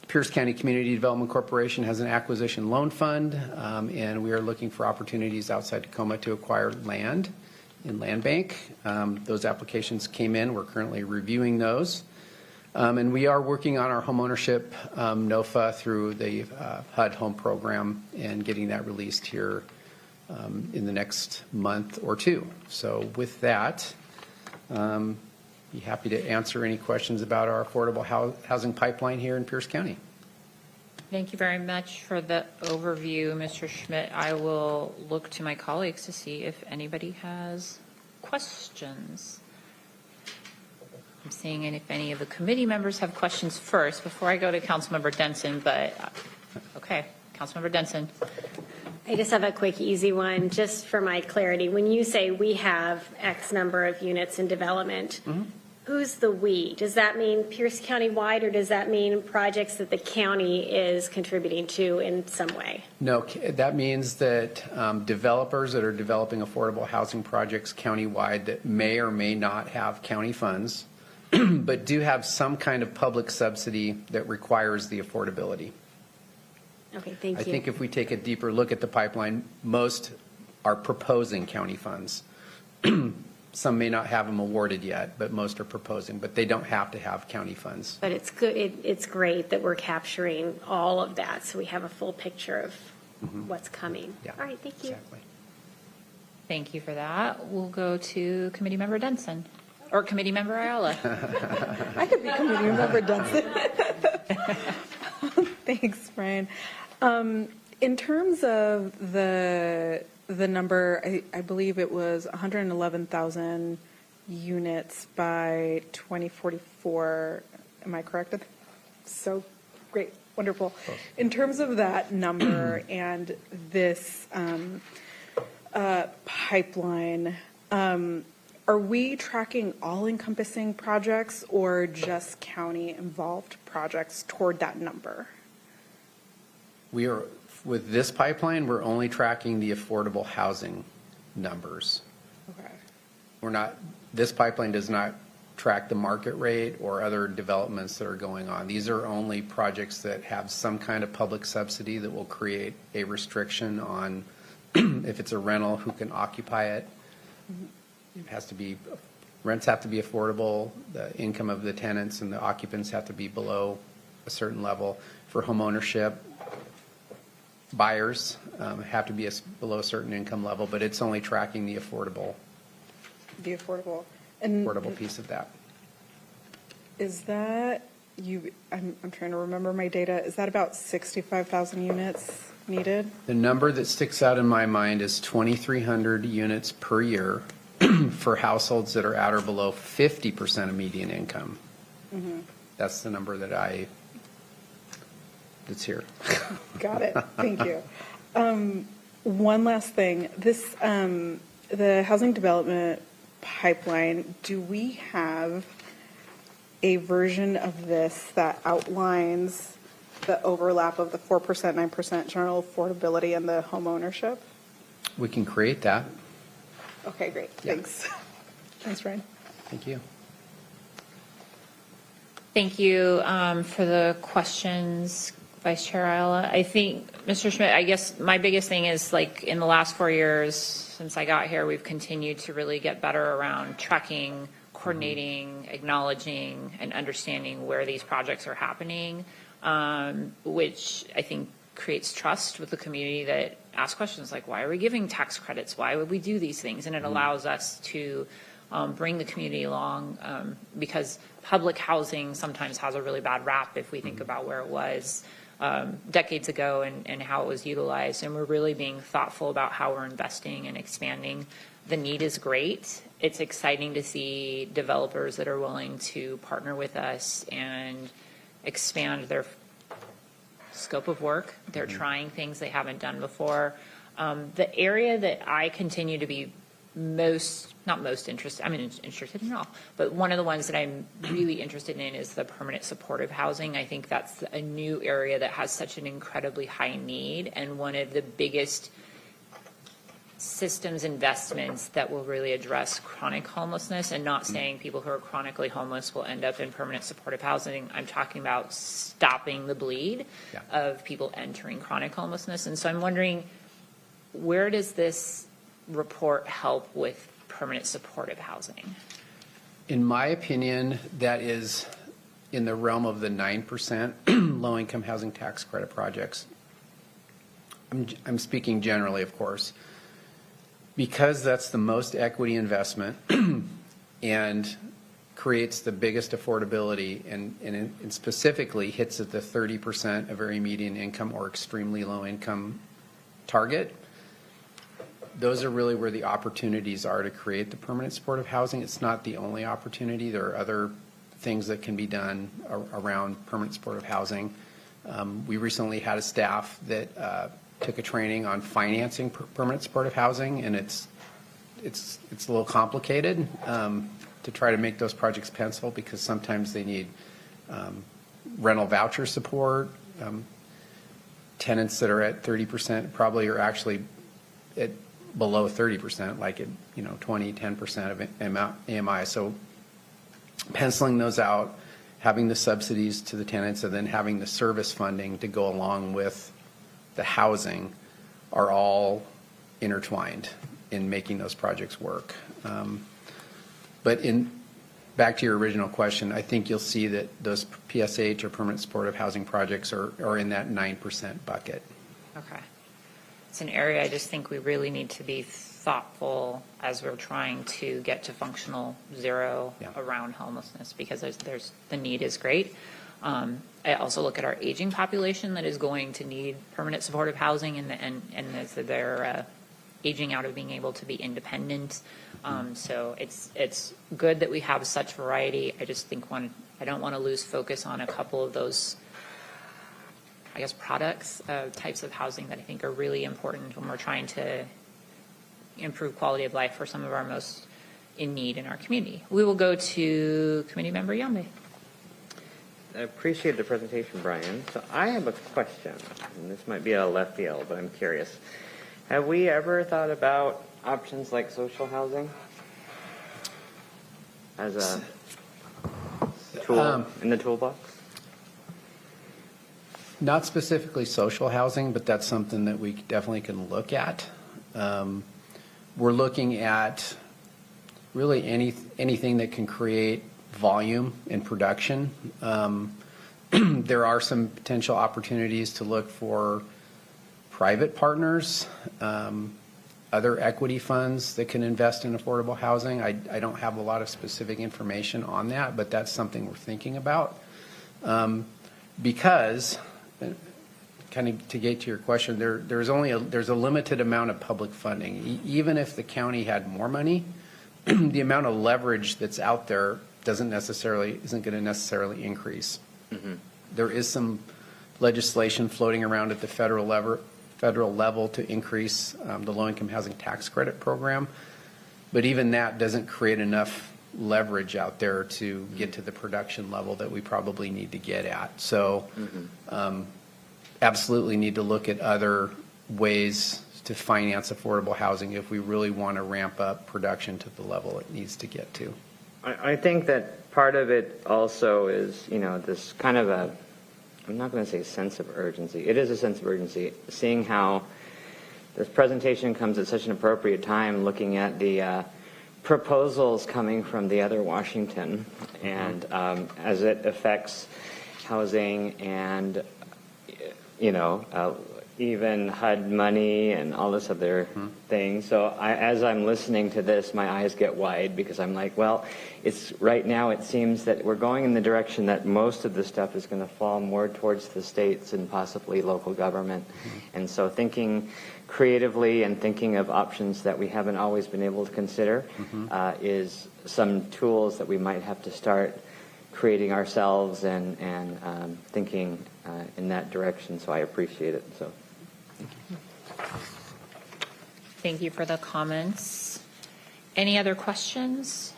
Pierce County Community Development Corporation has an acquisition loan fund, and we are looking for opportunities outside Tacoma to acquire land in Land Bank. Those applications came in. We're currently reviewing those. And we are working on our homeownership NOFA through the HUD Home Program and getting that released here in the next month or two. So with that, be happy to answer any questions about our affordable housing pipeline here in Pierce County. Thank you very much for the overview, Mr. Schmidt. I will look to my colleagues to see if anybody has questions. I'm seeing if any of the committee members have questions first before I go to Councilmember Denson, but okay, Councilmember Denson. I just have a quick, easy one, just for my clarity. When you say we have X number of units in development, who's the we? Does that mean Pierce County wide, or does that mean projects that the county is contributing to in some way? No, that means that developers that are developing affordable housing projects countywide that may or may not have county funds, but do have some kind of public subsidy that requires the affordability. Okay, thank you. I think if we take a deeper look at the pipeline, most are proposing county funds. Some may not have them awarded yet, but most are proposing, but they don't have to have county funds. But it's good. It's great that we're capturing all of that, so we have a full picture of what's coming. Yeah, all right, thank you. Exactly. Thank you for that. We'll go to Committee Member Denson. Or Committee Member Ayala. I could be Committee Member Denson. Thanks, Brian. In terms of the number, I believe it was 111,000 units by 2044. Am I correct? So great, wonderful. In terms of that number and this pipeline, are we tracking all-encompassing projects or just county-involved projects toward that number? We are, with this pipeline, we're only tracking the affordable housing numbers. Okay. We're not, this pipeline does not track the market rate or other developments that are going on. These are only projects that have some kind of public subsidy that will create a restriction on if it's a rental, who can occupy it. It has to be, rents have to be affordable, the income of the tenants and the occupants have to be below a certain level. For home ownership, buyers have to be below a certain income level, but it's only tracking the affordable. The affordable. And affordable piece of that. is that I'm trying to remember my data. Is that about 65,000 units needed? The number that sticks out in my mind is 2,300 units per year for households that are at or below 50% of median income. That's the number that's here. Got it. Thank you. One last thing. The housing development pipeline, do we have a version of this that outlines the overlap of the 4%, 9% general affordability and the home ownership? We can create that. Okay, great. Yeah. Thanks. Thanks, Ryan. Thank you. Thank you for the questions, Vice Chair Ayala. I think, Mr. Schmidt, I guess my biggest thing is, like, in the last 4 years since I got here, we've continued to really get better around tracking, coordinating, acknowledging, and understanding where these projects are happening, which I think creates trust with the community that asks questions like, why are we giving tax credits? Why would we do these things? And it allows us to bring the community along, because public housing sometimes has a really bad rap if we think about where it was decades ago and how it was utilized. And we're really being thoughtful about how we're investing and expanding. The need is great. It's exciting to see developers that are willing to partner with us and expand their scope of work. They're trying things they haven't done before. The area that I continue to be not most interested, I'm interested in all, but one of the ones that I'm really interested in is the permanent supportive housing. I think that's a new area that has such an incredibly high need, and one of the biggest systems investments that will really address chronic homelessness, and not saying people who are chronically homeless will end up in permanent supportive housing. I'm talking about stopping the bleed of people entering chronic homelessness. And so I'm wondering, where does this report help with permanent supportive housing? In my opinion, that is in the realm of the 9% low-income housing tax credit projects. I'm speaking generally, of course, because that's the most equity investment and creates the biggest affordability and specifically hits at the 30% of very median income or extremely low income target. Those are really where the opportunities are to create the permanent supportive housing. It's not the only opportunity. There are other things that can be done around permanent supportive housing. We recently had a staff that took a training on financing permanent supportive housing, and it's a little complicated to try to make those projects pencil, because sometimes they need rental voucher support. Tenants that are at 30% probably are actually at below 30%, like at 20, 10% of AMI. So penciling those out, having the subsidies to the tenants, and then having the service funding to go along with the housing are all intertwined in making those projects work. But back to your original question, I think you'll see that those PSH or permanent supportive housing projects are in that 9% bucket. Okay. It's an area I just think we really need to be thoughtful as we're trying to get to functional zero around homelessness, because there's the need is great. I also look at our aging population that is going to need permanent supportive housing, and as they're aging out of being able to be independent. So it's good that we have such variety. I just think I don't want to lose focus on a couple of those, I guess, products, types of housing that I think are really important when we're trying to improve quality of life for some of our most in need in our community. We will go to Committee Member Yambe. I appreciate the presentation, Brian. So I have a question, and this might be a left field, but I'm curious. Have we ever thought about options like social housing as a tool in the toolbox? Not specifically social housing, but that's something that we definitely can look at. We're looking at really anything that can create volume and production. There are some potential opportunities to look for private partners, other equity funds that can invest in affordable housing. I don't have a lot of specific information on that, but that's something we're thinking about. Because, kind of to get to your question, there's a limited amount of public funding. Even if the county had more money, the amount of leverage that's out there isn't going to necessarily increase. Mm-hmm. There is some legislation floating around at the federal level to increase the low-income housing tax credit program, but even that doesn't create enough leverage out there to get to the production level that we probably need to get at. So absolutely need to look at other ways to finance affordable housing if we really want to ramp up production to the level it needs to get to. I think that part of it also is, this kind of I'm not going to say sense of urgency. It is a sense of urgency, seeing how this presentation comes at such an appropriate time, looking at the proposals coming from the other Washington, and as it affects housing and, even HUD money and all this other thing. So as I'm listening to this, my eyes get wide because I'm like, well, right now it seems that we're going in the direction that most of the stuff is going to fall more towards the states and possibly local government. And so thinking creatively and thinking of options that we haven't always been able to consider is some tools that we might have to start creating ourselves and thinking in that direction. So I appreciate it. So. Thank you for the comments. Any other questions?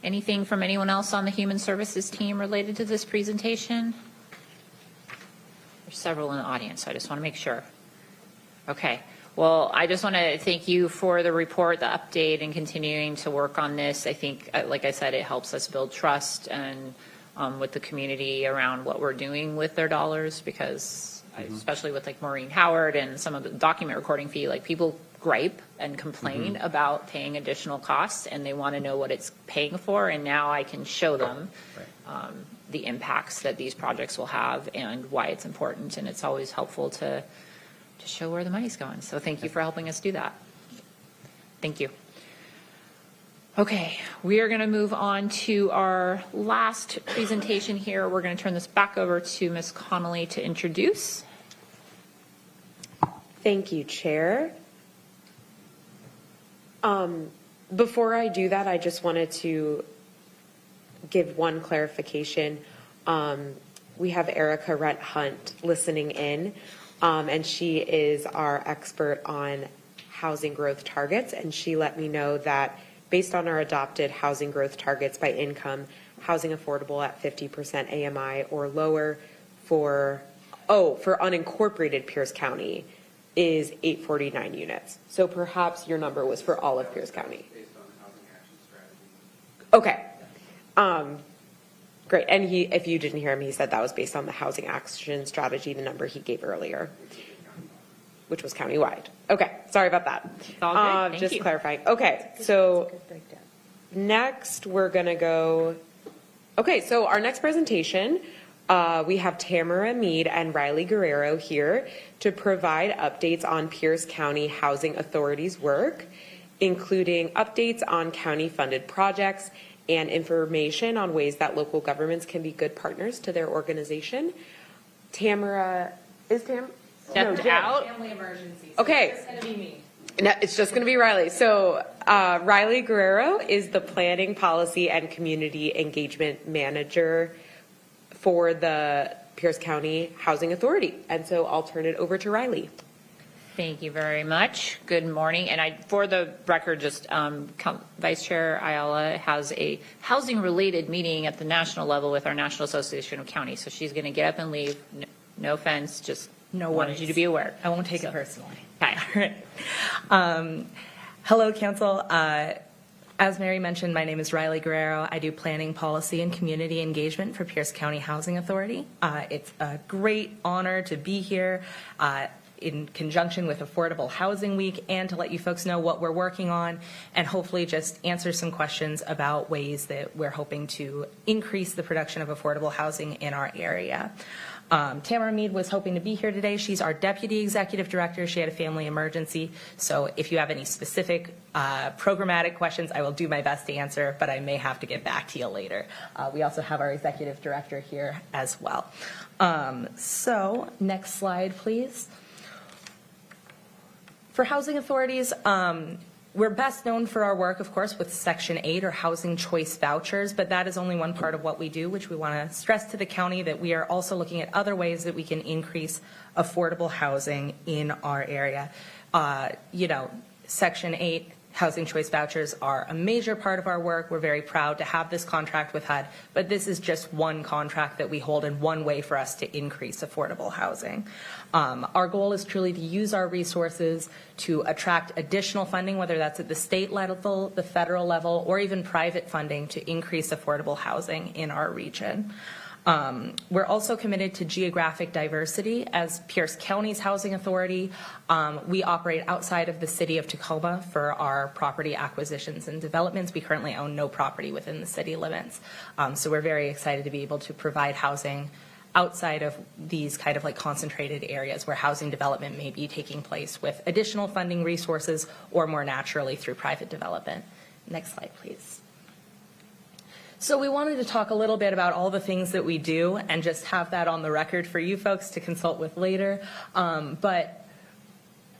Anything from anyone else on the Human Services team related to this presentation? There's several in the audience, so I just want to make sure. Okay. Well, I just want to thank you for the report, the update, and continuing to work on this. I think, like I said, it helps us build trust and with the community around what we're doing with their dollars, because especially with like Maureen Howard and some of the document recording fee, like people gripe and complain about paying additional costs, and they want to know what it's paying for. And now I can show them the impacts that these projects will have and why it's important. And it's always helpful to show where the money's going. So thank you for helping us do that. Thank you. Okay, we are going to move on to our last presentation here. We're going to turn this back over to Ms. Connolly to introduce. Thank you, Chair. Before I do that, I just wanted to give one clarification. We have Erica Rent Hunt listening in, and she is our expert on housing growth targets, and she let me know that based on our adopted housing growth targets by income, housing affordable at 50% AMI or lower for unincorporated Pierce County is 849 units. So perhaps your number was for all of Pierce County. Based on the housing action strategy. Okay. Great. And if you didn't hear him, he said that was based on the housing action strategy, the number he gave earlier, which was countywide. Okay, sorry about that. All good. Thank just you. clarifying. Okay, so next we're going to go. Okay, so our next presentation, we have Tamara Mead and Riley Guerrero here to provide updates on Pierce County Housing Authority's work, including updates on county-funded projects and information on ways that local governments can be good partners to their organization. Tamara, is Tamara? Stepped out. Family emergency. Okay. It's going to be me. No, it's just going to be Riley. So Riley Guerrero is the Planning, Policy, and Community Engagement Manager for the Pierce County Housing Authority. And so I'll turn it over to Riley. Thank you very much. Good morning. And for the record, just Vice Chair Ayala has a housing-related meeting at the national level with our National Association of Counties. So she's going to get up and leave. No offense, just wanted you to be aware. I won't take it personally. Okay. Hello, Council. As Mary mentioned, my name is Riley Guerrero. I do planning, policy, and community engagement for Pierce County Housing Authority. It's a great honor to be here in conjunction with Affordable Housing Week and to let you folks know what we're working on and hopefully just answer some questions about ways that we're hoping to increase the production of affordable housing in our area. Tamara Mead was hoping to be here today. She's our Deputy Executive Director. She had a family emergency. So if you have any specific programmatic questions, I will do my best to answer, but I may have to get back to you later. We also have our Executive Director here as well. So next slide, please. For housing authorities, we're best known for our work, of course, with Section 8 or housing choice vouchers, but that is only one part of what we do, which we want to stress to the county that we are also looking at other ways that we can increase affordable housing in our area. Section 8 housing choice vouchers are a major part of our work. We're very proud to have this contract with HUD, but this is just one contract that we hold and one way for us to increase affordable housing. Our goal is truly to use our resources to attract additional funding, whether that's at the state level, the federal level, or even private funding to increase affordable housing in our region. We're also committed to geographic diversity. As Pierce County's housing authority, we operate outside of the city of Tacoma for our property acquisitions and developments. We currently own no property within the city limits. So we're very excited to be able to provide housing outside of these kind of like concentrated areas where housing development may be taking place with additional funding resources or more naturally through private development. Next slide, please. So we wanted to talk a little bit about all the things that we do and just have that on the record for you folks to consult with later. But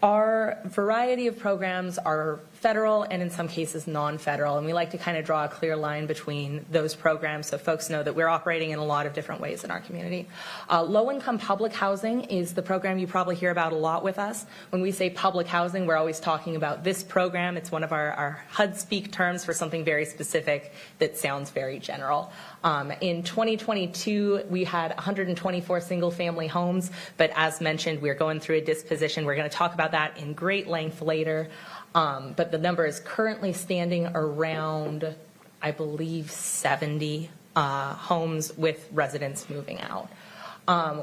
our variety of programs are federal and in some cases non-federal, and we like to kind of draw a clear line between those programs so folks know that we're operating in a lot of different ways in our community. Low-income public housing is the program you probably hear about a lot with us. When we say public housing, we're always talking about this program. It's one of our HUD speak terms for something very specific that sounds very general. In 2022, we had 124 single-family homes, but as mentioned, we're going through a disposition. We're going to talk about that in great length later. But the number is currently standing around, I believe, 70 homes with residents moving out.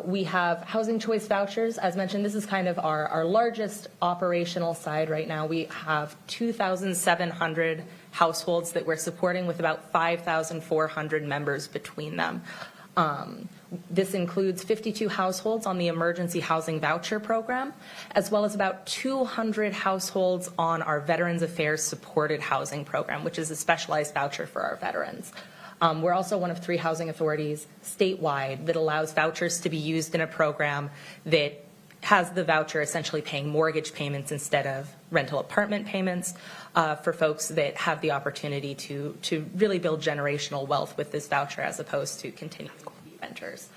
We have housing choice vouchers. As mentioned, this is kind of our largest operational side right now. We have 2,700 households that we're supporting with about 5,400 members between them. This includes 52 households on the emergency housing voucher program, as well as about 200 households on our Veterans Affairs supported housing program, which is a specialized voucher for our veterans. We're also one of 3 housing authorities statewide that allows vouchers to be used in a program that has the voucher essentially paying mortgage payments instead of rental apartment payments for folks that have the opportunity to really build generational wealth with this voucher as opposed to continuing to be renters.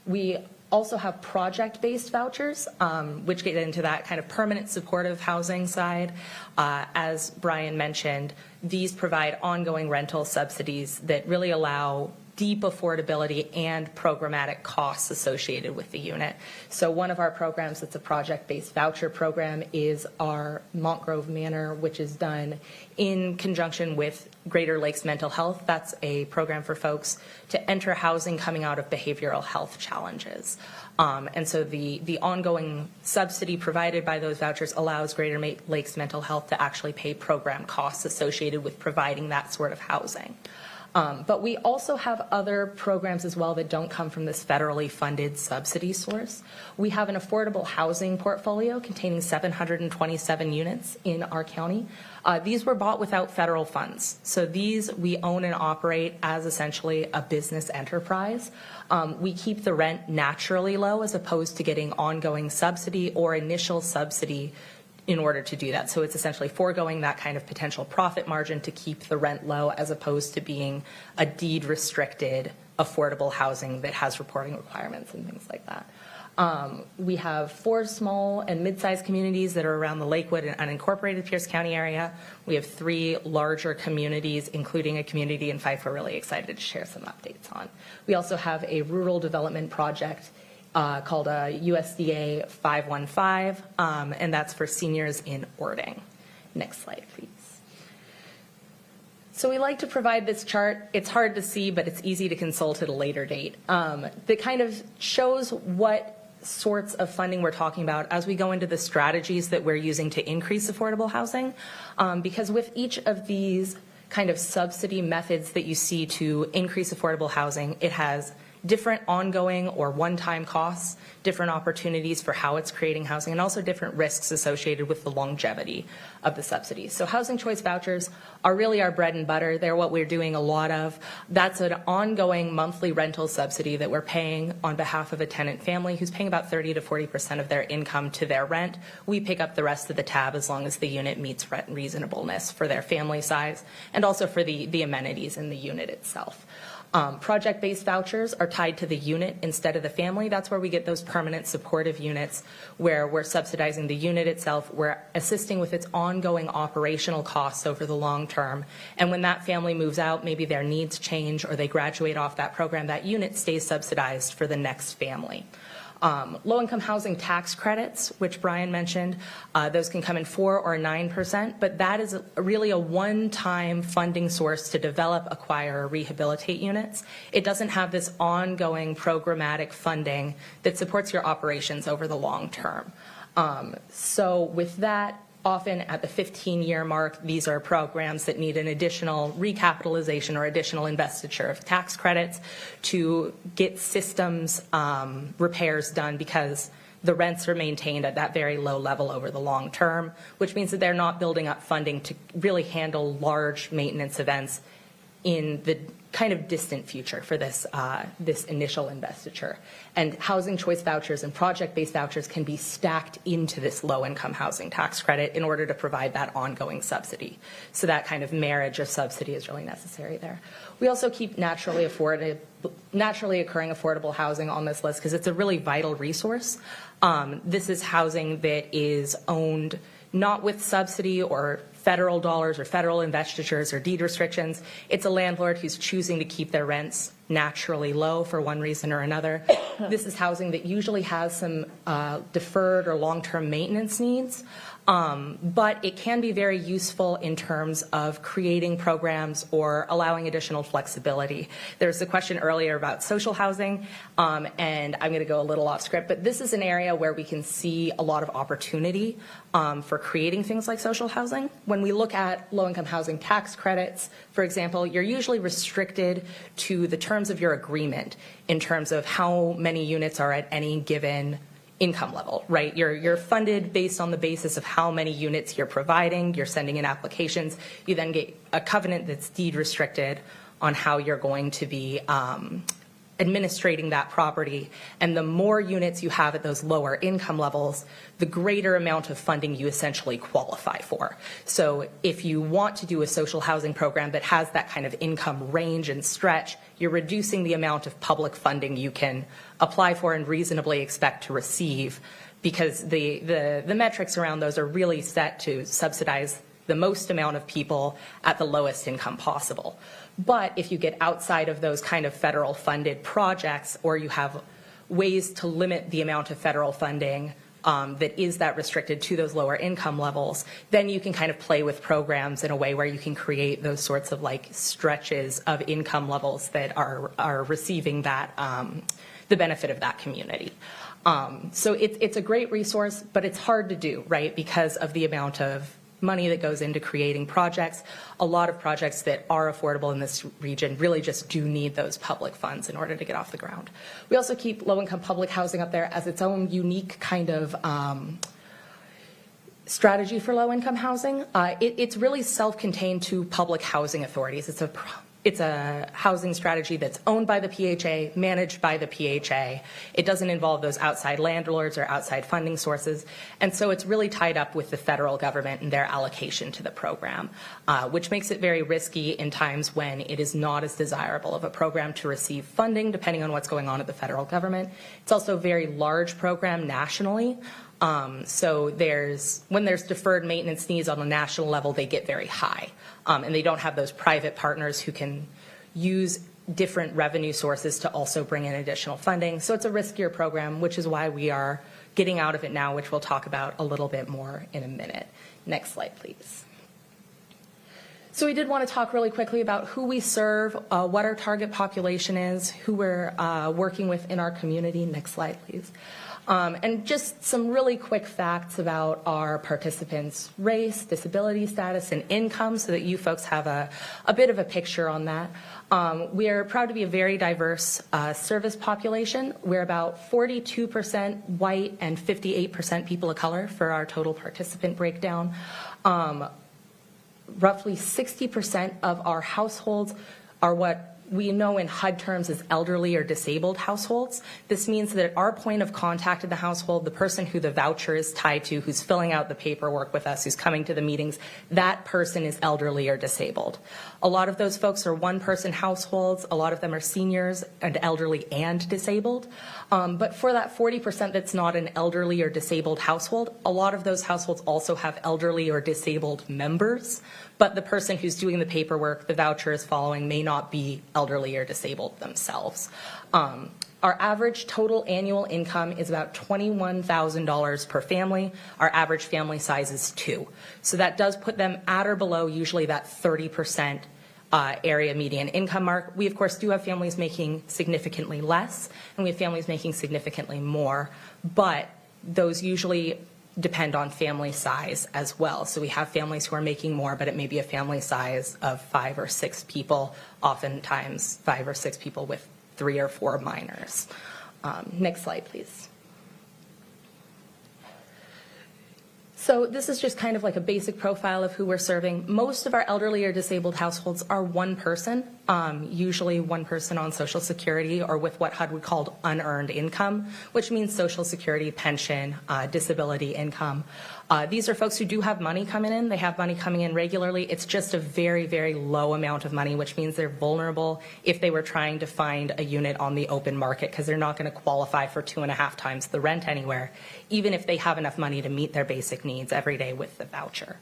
We also have project-based vouchers, which get into that kind of permanent supportive housing side. As Brian mentioned, these provide ongoing rental subsidies that really allow deep affordability and programmatic costs associated with the unit. So one of our programs that's a project-based voucher program is our Montgrove Manor, which is done in conjunction with Greater Lakes Mental Health. That's a program for folks to enter housing coming out of behavioral health challenges. And so the ongoing subsidy provided by those vouchers allows Greater Lakes Mental Health to actually pay program costs associated with providing that sort of housing. But we also have other programs as well that don't come from this federally funded subsidy source. We have an affordable housing portfolio containing 727 units in our county. These were bought without federal funds. So these we own and operate as essentially a business enterprise. We keep the rent naturally low as opposed to getting ongoing subsidy or initial subsidy in order to do that. So it's essentially foregoing that kind of potential profit margin to keep the rent low as opposed to being a deed-restricted affordable housing that has reporting requirements and things like that. We have 4 small and mid-sized communities that are around the Lakewood and unincorporated Pierce County area. We have 3 larger communities, including a community in Fife we're really excited to share some updates on. We also have a rural development project called USDA 515, and that's for seniors in Ording. Next slide, please. So we like to provide this chart. It's hard to see, but it's easy to consult at a later date. That kind of shows what sorts of funding we're talking about as we go into the strategies that we're using to increase affordable housing. Because with each of these kind of subsidy methods that you see to increase affordable housing, it has different ongoing or one-time costs, different opportunities for how it's creating housing, and also different risks associated with the longevity of the subsidies. So housing choice vouchers are really our bread and butter. They're what we're doing a lot of. That's an ongoing monthly rental subsidy that we're paying on behalf of a tenant family who's paying about 30 to 40% of their income to their rent. We pick up the rest of the tab as long as the unit meets rent reasonableness for their family size and also for the amenities in the unit itself. Project-based vouchers are tied to the unit instead of the family. That's where we get those permanent supportive units where we're subsidizing the unit itself. We're assisting with its ongoing operational costs over the long term. And when that family moves out, maybe their needs change or they graduate off that program, that unit stays subsidized for the next family. Low-income housing tax credits, which Brian mentioned, those can come in 4 or 9%, but that is really a one-time funding source to develop, acquire, or rehabilitate units. It doesn't have this ongoing programmatic funding that supports your operations over the long term. So with that, often at the 15-year mark, these are programs that need an additional recapitalization or additional investiture of tax credits to get systems repairs done because the rents are maintained at that very low level over the long term, which means that they're not building up funding to really handle large maintenance events in the kind of distant future for this initial investiture. And housing choice vouchers and project-based vouchers can be stacked into this low-income housing tax credit in order to provide that ongoing subsidy. So that kind of marriage of subsidy is really necessary there. We also keep naturally occurring affordable housing on this list because it's a really vital resource. This is housing that is owned not with subsidy or federal dollars or federal investitures or deed restrictions. It's a landlord who's choosing to keep their rents naturally low for one reason or another. This is housing that usually has some deferred or long-term maintenance needs, but it can be very useful in terms of creating programs or allowing additional flexibility. There was a question earlier about social housing, and I'm going to go a little off script, but this is an area where we can see a lot of opportunity for creating things like social housing. When we look at low-income housing tax credits, for example, you're usually restricted to the terms of your agreement in terms of how many units are at any given income level, right? You're funded based on the basis of how many units you're providing. You're sending in applications. You then get a covenant that's deed restricted on how you're going to be administrating that property. And the more units you have at those lower income levels, the greater amount of funding you essentially qualify for. So if you want to do a social housing program that has that kind of income range and stretch, you're reducing the amount of public funding you can apply for and reasonably expect to receive, because the metrics around those are really set to subsidize the most amount of people at the lowest income possible. But if you get outside of those kind of federal funded projects, or you have ways to limit the amount of federal funding that is that restricted to those lower income levels, then you can kind of play with programs in a way where you can create those sorts of like stretches of income levels that are receiving that the benefit of that community. So it's a great resource, but it's hard to do, right, because of the amount of money that goes into creating projects. A lot of projects that are affordable in this region really just do need those public funds in order to get off the ground. We also keep low-income public housing up there as its own unique kind of strategy for low-income housing. It's really self-contained to public housing authorities. It's a housing strategy that's owned by the PHA, managed by the PHA. It doesn't involve those outside landlords or outside funding sources. And so it's really tied up with the federal government and their allocation to the program, which makes it very risky in times when it is not as desirable of a program to receive funding, depending on what's going on at the federal government. It's also a very large program nationally. So when there's deferred maintenance needs on a national level, they get very high. And they don't have those private partners who can use different revenue sources to also bring in additional funding. So it's a riskier program, which is why we are getting out of it now, which we'll talk about a little bit more in a minute. Next slide, please. So we did want to talk really quickly about who we serve, what our target population is, who we're working with in our community. Next slide, please. And just some really quick facts about our participants' race, disability status, and income so that you folks have a bit of a picture on that. We are proud to be a very diverse service population. We're about 42% white and 58% people of color for our total participant breakdown. Roughly 60% of our households are what we know in HUD terms as elderly or disabled households. This means that our point of contact in the household, the person who the voucher is tied to, who's filling out the paperwork with us, who's coming to the meetings, that person is elderly or disabled. A lot of those folks are one-person households. A lot of them are seniors and elderly and disabled. But for that 40% that's not an elderly or disabled household, a lot of those households also have elderly or disabled members. But the person who's doing the paperwork, the voucher is following, may not be elderly or disabled themselves. Our average total annual income is about $21,000 per family. Our average family size is 2. So that does put them at or below usually that 30% area median income mark. We, of course, do have families making significantly less, and we have families making significantly more, but those usually depend on family size as well. So we have families who are making more, but it may be a family size of 5 or 6 people, oftentimes 5 or 6 people with 3 or 4 minors. Next slide, please. So this is just kind of like a basic profile of who we're serving. Most of our elderly or disabled households are one person, usually one person on Social Security or with what HUD would call unearned income, which means Social Security, pension, disability income. These are folks who do have money coming in. They have money coming in regularly. It's just a very, very low amount of money, which means they're vulnerable if they were trying to find a unit on the open market because they're not going to qualify for 2.5 times the rent anywhere, even if they have enough money to meet their basic needs every day with the voucher.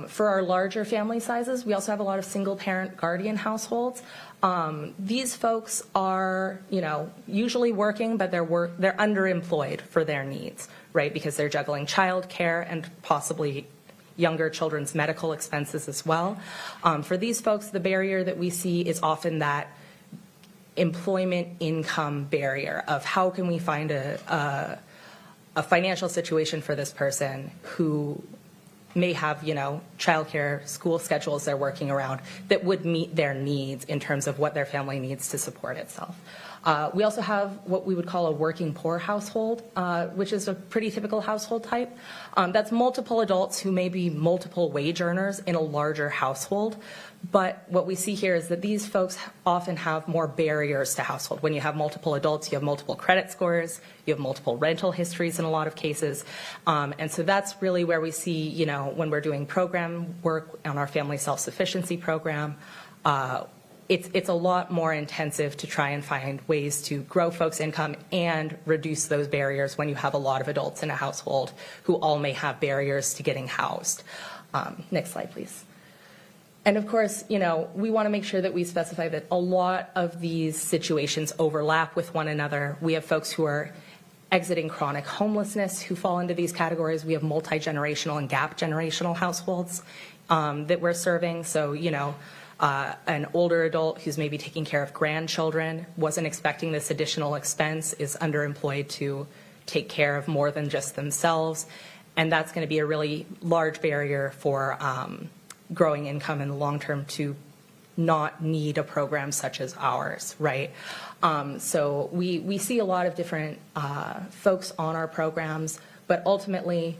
For our larger family sizes, we also have a lot of single-parent guardian households. These folks are, usually working, but they're underemployed for their needs, right? Because they're juggling childcare and possibly younger children's medical expenses as well. For these folks, the barrier that we see is often that employment income barrier of how can we find a financial situation for this person who may have, childcare, school schedules they're working around that would meet their needs in terms of what their family needs to support itself. We also have what we would call a working poor household, which is a pretty typical household type. That's multiple adults who may be multiple wage earners in a larger household. But what we see here is that these folks often have more barriers to household. When you have multiple adults, you have multiple credit scores, you have multiple rental histories in a lot of cases. And so that's really where we see, when we're doing program work on our family self-sufficiency program, it's a lot more intensive to try and find ways to grow folks' income and reduce those barriers when you have a lot of adults in a household who all may have barriers to getting housed. Next slide, please. And of course, we want to make sure that we specify that a lot of these situations overlap with one another. We have folks who are exiting chronic homelessness who fall into these categories. We have multi-generational and gap generational households that we're serving. So, an older adult who's maybe taking care of grandchildren, wasn't expecting this additional expense, is underemployed to take care of more than just themselves. And that's going to be a really large barrier for growing income in the long term to not need a program such as ours, right? So we see a lot of different folks on our programs, but ultimately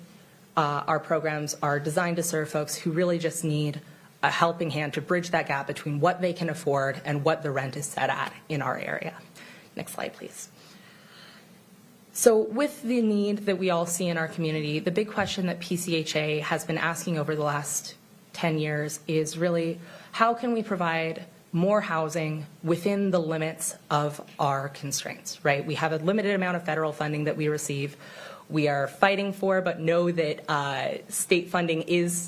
our programs are designed to serve folks who really just need a helping hand to bridge that gap between what they can afford and what the rent is set at in our area. Next slide, please. So with the need that we all see in our community, the big question that PCHA has been asking over the last 10 years is really how can we provide more housing within the limits of our constraints, right? We have a limited amount of federal funding that we receive. We are fighting for, but know that state funding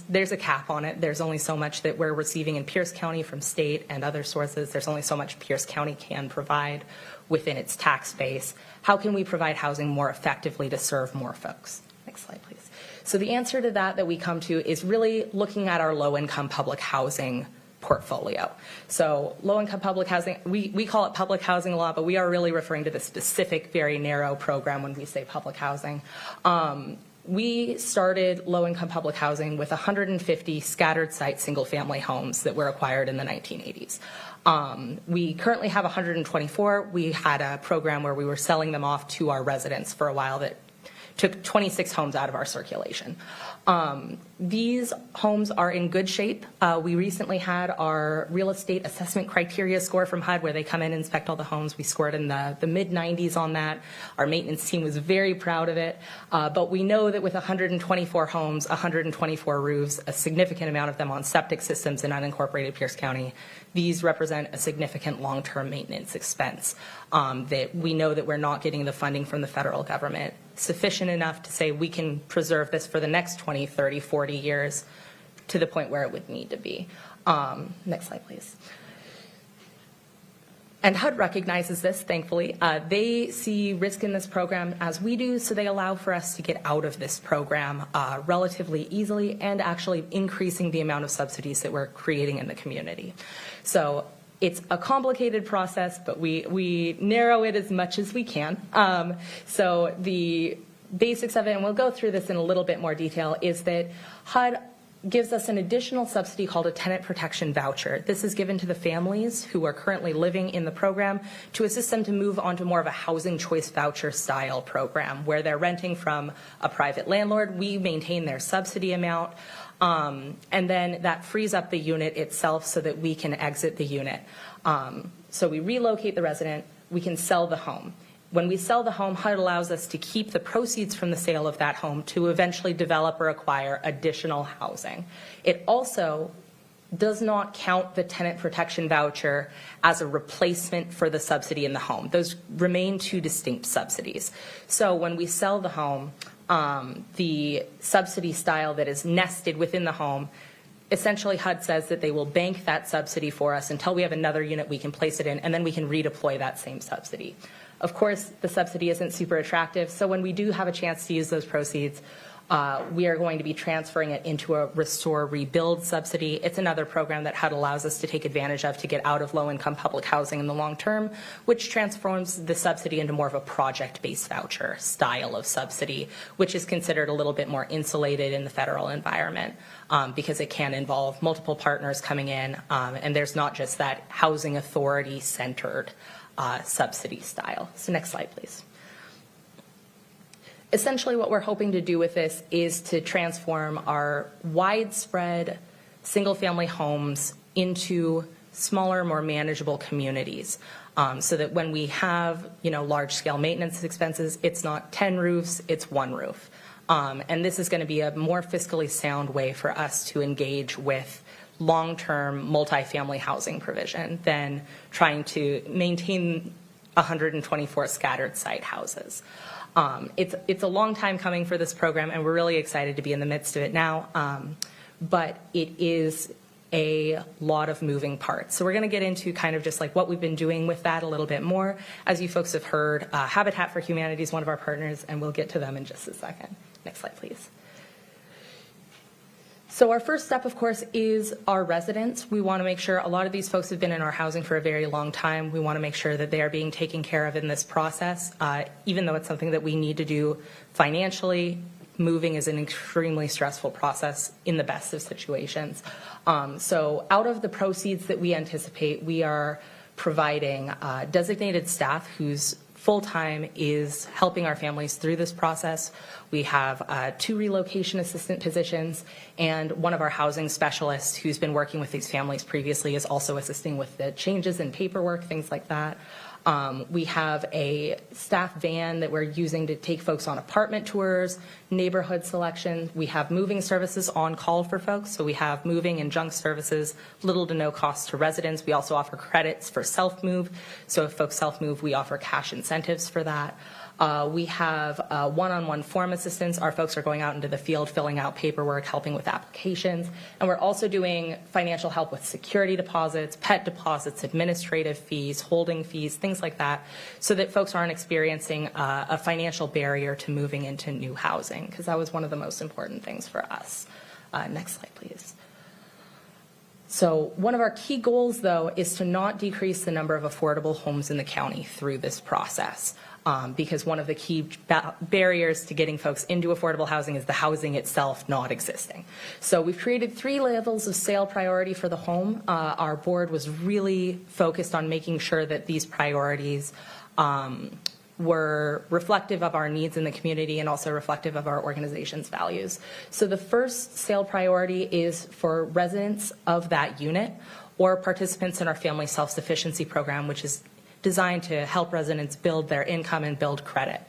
there's a cap on it. There's only so much that we're receiving in Pierce County from state and other sources. There's only so much Pierce County can provide within its tax base. How can we provide housing more effectively to serve more folks? Next Next slide, please. So the answer to that we come to is really looking at our low-income public housing portfolio. So low-income public housing, we call it public housing a lot, but we are really referring to the specific, very narrow program when we say public housing. We started low-income public housing with 150 scattered site single-family homes that were acquired in the 1980s. We currently have 124. We had a program where we were selling them off to our residents for a while that took 26 homes out of our circulation. These homes are in good shape. We recently had our real estate assessment criteria score from HUD where they come in and inspect all the homes. We scored in the mid-90s on that. Our maintenance team was very proud of it. But we know that with 124 homes, 124 roofs, a significant amount of them on septic systems in unincorporated Pierce County, these represent a significant long-term maintenance expense that we know that we're not getting the funding from the federal government sufficient enough to say we can preserve this for the next 20, 30, 40 years to the point where it would need to be. Next slide, please. And HUD recognizes this, thankfully. They see risk in this program as we do, so they allow for us to get out of this program relatively easily and actually increasing the amount of subsidies that we're creating in the community. So it's a complicated process, but we narrow it as much as we can. So the basics of it, and we'll go through this in a little bit more detail, is that HUD gives us an additional subsidy called a tenant protection voucher. This is given to the families who are currently living in the program to assist them to move on to more of a housing choice voucher style program where they're renting from a private landlord. We maintain their subsidy amount. And then that frees up the unit itself so that we can exit the unit. So we relocate the resident, we can sell the home. When we sell the home, HUD allows us to keep the proceeds from the sale of that home to eventually develop or acquire additional housing. It also does not count the tenant protection voucher as a replacement for the subsidy in the home. Those remain two distinct subsidies. So when we sell the home, the subsidy style that is nested within the home, essentially HUD says that they will bank that subsidy for us until we have another unit we can place it in, and then we can redeploy that same subsidy. Of course, the subsidy isn't super attractive, so when we do have a chance to use those proceeds, we are going to be transferring it into a restore rebuild subsidy. It's another program that HUD allows us to take advantage of to get out of low-income public housing in the long term, which transforms the subsidy into more of a project-based voucher style of subsidy, which is considered a little bit more insulated in the federal environment because it can involve multiple partners coming in, and there's not just that housing authority-centered subsidy style. So next slide, please. Essentially what we're hoping to do with this is to transform our widespread single-family homes into smaller, more manageable communities so that when we have, large-scale maintenance expenses, it's not 10 roofs, it's one roof. And this is going to be a more fiscally sound way for us to engage with long-term multifamily housing provision than trying to maintain 124 scattered site houses. It's a long time coming for this program, and we're really excited to be in the midst of it now, but it is a lot of moving parts. So we're going to get into kind of just like what we've been doing with that a little bit more. As you folks have heard, Habitat for Humanity is one of our partners, and we'll get to them in just a second. Next slide, please. So our first step, of course, is our residents. We want to make sure a lot of these folks have been in our housing for a very long time. We want to make sure that they are being taken care of in this process, even though it's something that we need to do financially. Moving is an extremely stressful process in the best of situations. So out of the proceeds that we anticipate, we are providing designated staff whose full-time is helping our families through this process. We have 2 relocation assistant positions, and one of our housing specialists who's been working with these families previously is also assisting with the changes in paperwork, things like that. We have a staff van that we're using to take folks on apartment tours, neighborhood selection. We have moving services on call for folks. So we have moving and junk services, little to no cost to residents. We also offer credits for self-move. So if folks self-move, we offer cash incentives for that. We have one-on-one form assistance. Our folks are going out into the field, filling out paperwork, helping with applications. And we're also doing financial help with security deposits, pet deposits, administrative fees, holding fees, things like that, so that folks aren't experiencing a financial barrier to moving into new housing, because that was one of the most important things for us. Next slide, please. So one of our key goals, though, is to not decrease the number of affordable homes in the county through this process, because one of the key barriers to getting folks into affordable housing is the housing itself not existing. So we've created 3 levels of sale priority for the home. Our board was really focused on making sure that these priorities were reflective of our needs in the community and also reflective of our organization's values. So the first sale priority is for residents of that unit or participants in our family self-sufficiency program, which is designed to help residents build their income and build credit.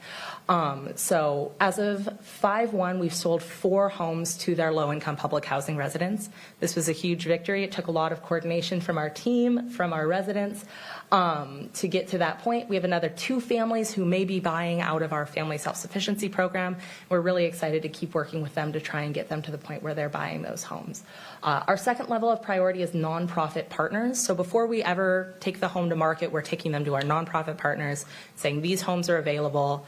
So as of 5/1, we've sold 4 homes to their low-income public housing residents. This was a huge victory. It took a lot of coordination from our team, from our residents, to get to that point. We have another 2 families who may be buying out of our family self-sufficiency program. We're really excited to keep working with them to try and get them to the point where they're buying those homes. Our second level of priority is nonprofit partners. So before we ever take the home to market, we're taking them to our nonprofit partners, saying these homes are available.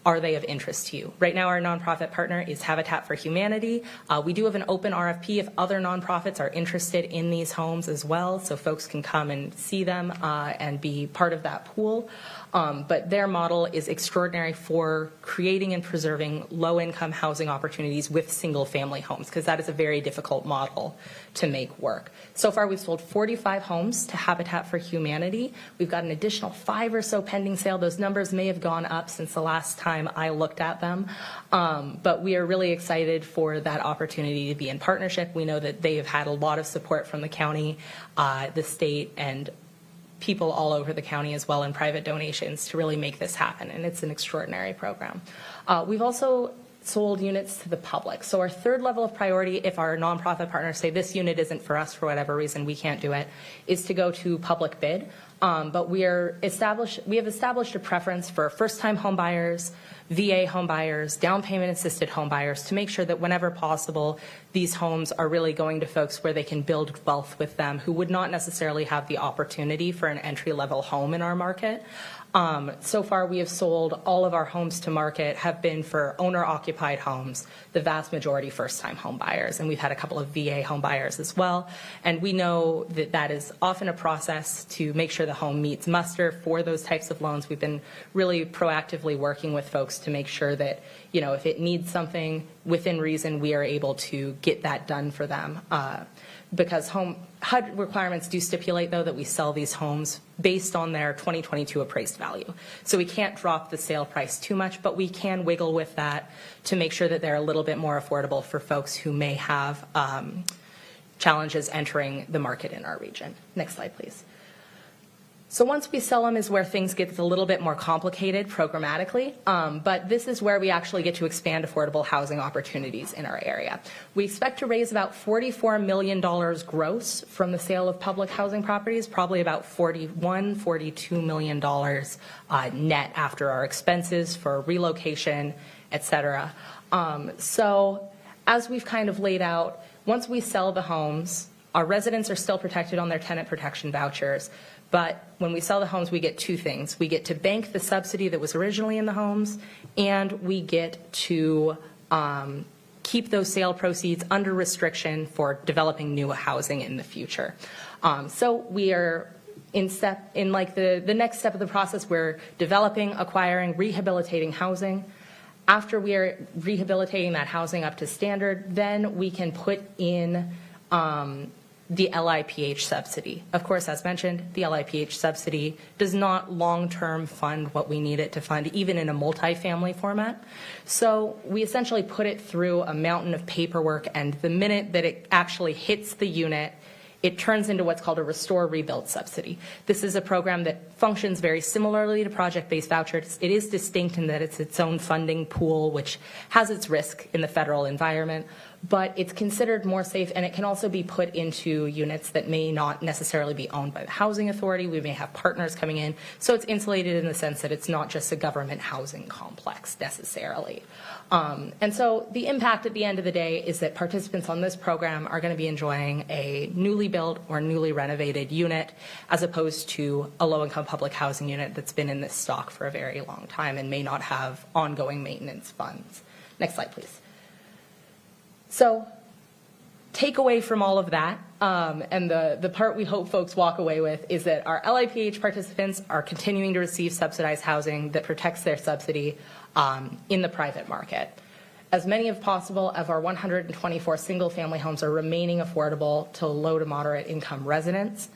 Are they of interest to you? Right now, our nonprofit partner is Habitat for Humanity. We do have an open RFP if other nonprofits are interested in these homes as well, so folks can come and see them and be part of that pool. But their model is extraordinary for creating and preserving low-income housing opportunities with single-family homes, because that is a very difficult model to make work. So far, we've sold 45 homes to Habitat for Humanity. We've got an additional 5 or so pending sale. Those numbers may have gone up since the last time I looked at them, but we are really excited for that opportunity to be in partnership. We know that they have had a lot of support from the county, the state, and people all over the county as well in private donations to really make this happen, and it's an extraordinary program. We've also sold units to the public. So our third level of priority, if our nonprofit partners say this unit isn't for us for whatever reason, we can't do it, is to go to public bid. But we have established a preference for first-time home buyers, VA home buyers, down payment assisted home buyers, to make sure that whenever possible, these homes are really going to folks where they can build wealth with them who would not necessarily have the opportunity for an entry-level home in our market. So far, we have sold all of our homes to market have been for owner-occupied homes, the vast majority first-time home buyers, and we've had a couple of VA home buyers as well. And we know that that is often a process to make sure the home meets muster for those types of loans. We've been really proactively working with folks to make sure that, you know, if it needs something within reason, we are able to get that done for them. Because HUD requirements do stipulate, though, that we sell these homes based on their 2022 appraised value. So we can't drop the sale price too much, but we can wiggle with that to make sure that they're a little bit more affordable for folks who may have challenges entering the market in our region. Next slide, please. So once we sell them is where things get a little bit more complicated programmatically, but this is where we actually get to expand affordable housing opportunities in our area. We expect to raise about $44 million gross from the sale of public housing properties, probably about $42 million net after our expenses for relocation, et cetera. So as we've kind of laid out, once we sell the homes, our residents are still protected on their tenant protection vouchers. But when we sell the homes, we get 2 things. We get to bank the subsidy that was originally in the homes, and we get to keep those sale proceeds under restriction for developing new housing in the future. So we are in the next step of the process. We're developing, acquiring, rehabilitating housing. After we are rehabilitating that housing up to standard, then we can put in the LIPH subsidy. Of course, as mentioned, the LIPH subsidy does not long-term fund what we need it to fund, even in a multifamily format. So we essentially put it through a mountain of paperwork, and the minute that it actually hits the unit, it turns into what's called a Restore Rebuild subsidy. This is a program that functions very similarly to project-based vouchers. It is distinct in that it's its own funding pool, which has its risk in the federal environment. but it's considered more safe, and it can also be put into units that may not necessarily be owned by the housing authority. We may have partners coming in, so it's insulated in the sense that it's not just a government housing complex necessarily. And so the impact at the end of the day is that participants on this program are going to be enjoying a newly built or newly renovated unit, as opposed to a low-income public housing unit that's been in this stock for a very long time and may not have ongoing maintenance funds. Next slide, please. So take away from all of that, and the part we hope folks walk away with is that our LIPH participants are continuing to receive subsidized housing that protects their subsidy in the private market. As many as possible of our 124 single-family homes are remaining affordable to low to moderate income residents.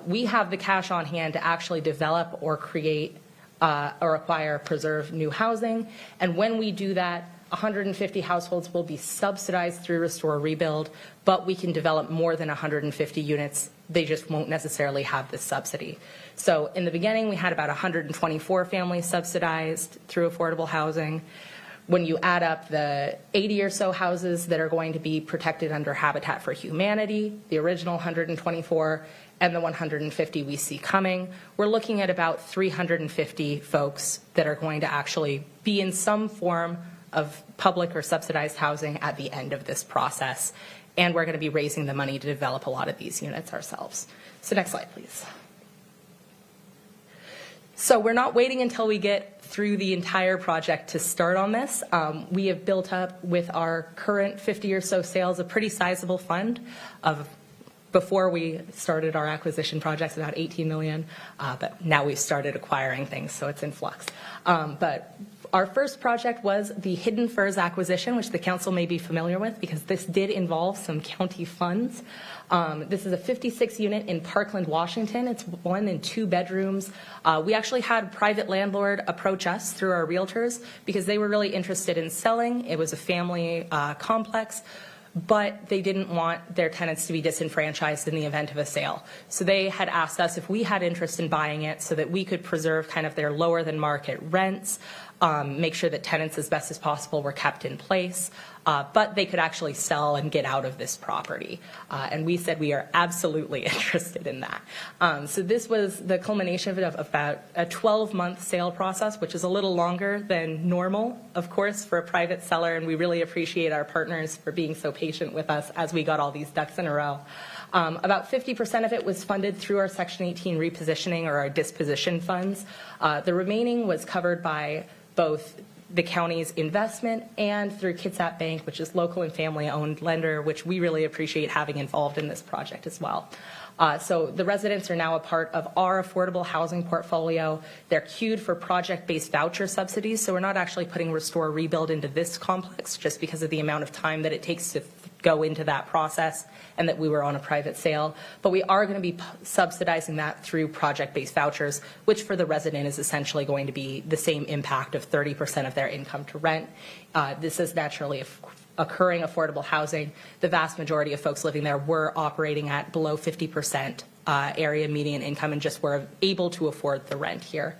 We have the cash on hand to actually develop or create or acquire, preserve new housing, and when we do that, 150 households will be subsidized through Restore Rebuild, but we can develop more than 150 units. They just won't necessarily have this subsidy. So in the beginning, we had about 124 families subsidized through affordable housing. When you add up the 80 or so houses that are going to be protected under Habitat for Humanity, the original 124, and the 150 we see coming, we're looking at about 350 folks that are going to actually be in some form of public or subsidized housing at the end of this process. And we're going to be raising the money to develop a lot of these units ourselves. So next slide, please. So we're not waiting until we get through the entire project to start on this. We have built up with our current 50 or so sales a pretty sizable fund of, before we started our acquisition projects, about 18 million, but now we've started acquiring things, so it's in flux. But our first project was the Hidden Firs acquisition, which the council may be familiar with because this did involve some county funds. This is a 56 unit in Parkland, Washington. It's 1 and 2 bedrooms. We actually had a private landlord approach us through our realtors because they were really interested in selling. It was a family complex, but they didn't want their tenants to be disenfranchised in the event of a sale. So they had asked us if we had interest in buying it so that we could preserve kind of their lower than market rents, make sure that tenants as best as possible were kept in place, but they could actually sell and get out of this property. And we said we are absolutely interested in that. So this was the culmination of about a 12-month sale process, which is a little longer than normal, of course, for a private seller, and we really appreciate our partners for being so patient with us as we got all these ducks in a row. About 50% of it was funded through our Section 18 repositioning or our disposition funds. The remaining was covered by both the county's investment and through Kitsap Bank, which is local and family-owned lender, which we really appreciate having involved in this project as well. So the residents are now a part of our affordable housing portfolio. They're queued for project-based voucher subsidies, so we're not actually putting Restore Rebuild into this complex just because of the amount of time that it takes to go into that process and that we were on a private sale. But we are going to be subsidizing that through project-based vouchers, which for the resident is essentially going to be the same impact of 30% of their income to rent. This is naturally occurring affordable housing. The vast majority of folks living there were operating at below 50% area median income and just were able to afford the rent here.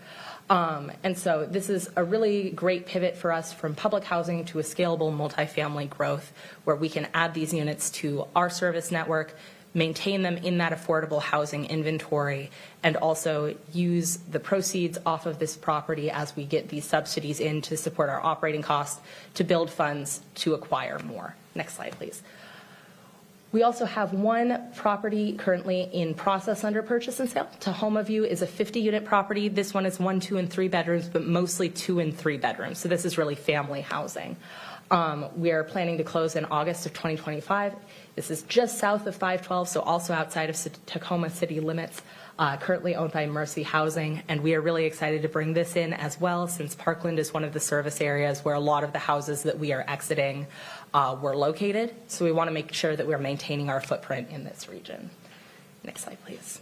And so this is a really great pivot for us from public housing to a scalable multifamily growth where we can add these units to our service network, maintain them in that affordable housing inventory, and also use the proceeds off of this property as we get these subsidies in to support our operating costs to build funds to acquire more. Next slide, please. We also have one property currently in process under purchase and sale. Tahoma View is a 50-unit property. This one is 1, 2, and 3 bedrooms, but mostly 2 and 3 bedrooms. So this is really family housing. We are planning to close in August of 2025. This is just south of 512, so also outside of Tacoma city limits, currently owned by Mercy Housing. And we are really excited to bring this in as well, since Parkland is one of the service areas where a lot of the houses that we are exiting were located. So we want to make sure that we're maintaining our footprint in this region. Next slide, please.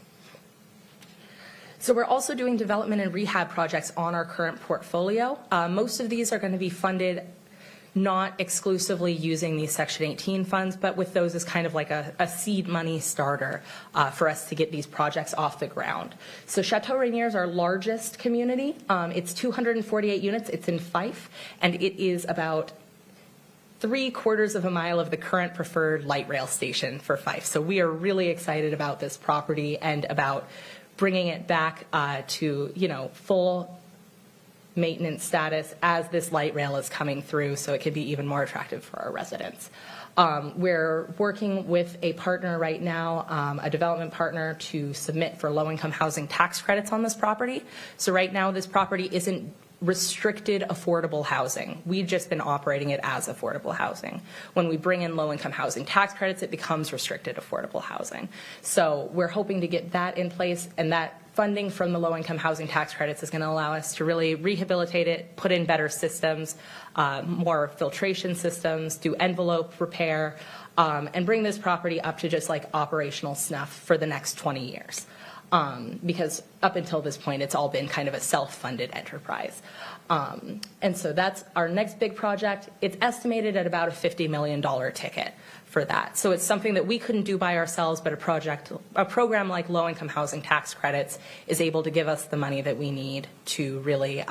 So we're also doing development and rehab projects on our current portfolio. Most of these are going to be funded not exclusively using these Section 18 funds, but with those as kind of like a seed money starter for us to get these projects off the ground. So Chateau Rainier is our largest community. It's 248 units. It's in Fife, and it is about 3/4 of a mile of the current preferred light rail station for Fife. So we are really excited about this property and about bringing it back to, full maintenance status as this light rail is coming through, so it could be even more attractive for our residents. We're working with a partner right now, a development partner, to submit for low-income housing tax credits on this property. So right now, this property isn't restricted affordable housing. We've just been operating it as affordable housing. When we bring in low-income housing tax credits, it becomes restricted affordable housing. So we're hoping to get that in place, and that funding from the low-income housing tax credits is going to allow us to really rehabilitate it, put in better systems, more filtration systems, do envelope repair, and bring this property up to just like operational snuff for the next 20 years. Because up until this point, it's all been kind of a self-funded enterprise. And so that's our next big project. It's estimated at about a $50 million ticket for that. So it's something that we couldn't do by ourselves, but a program like low-income housing tax credits is able to give us the money that we need to really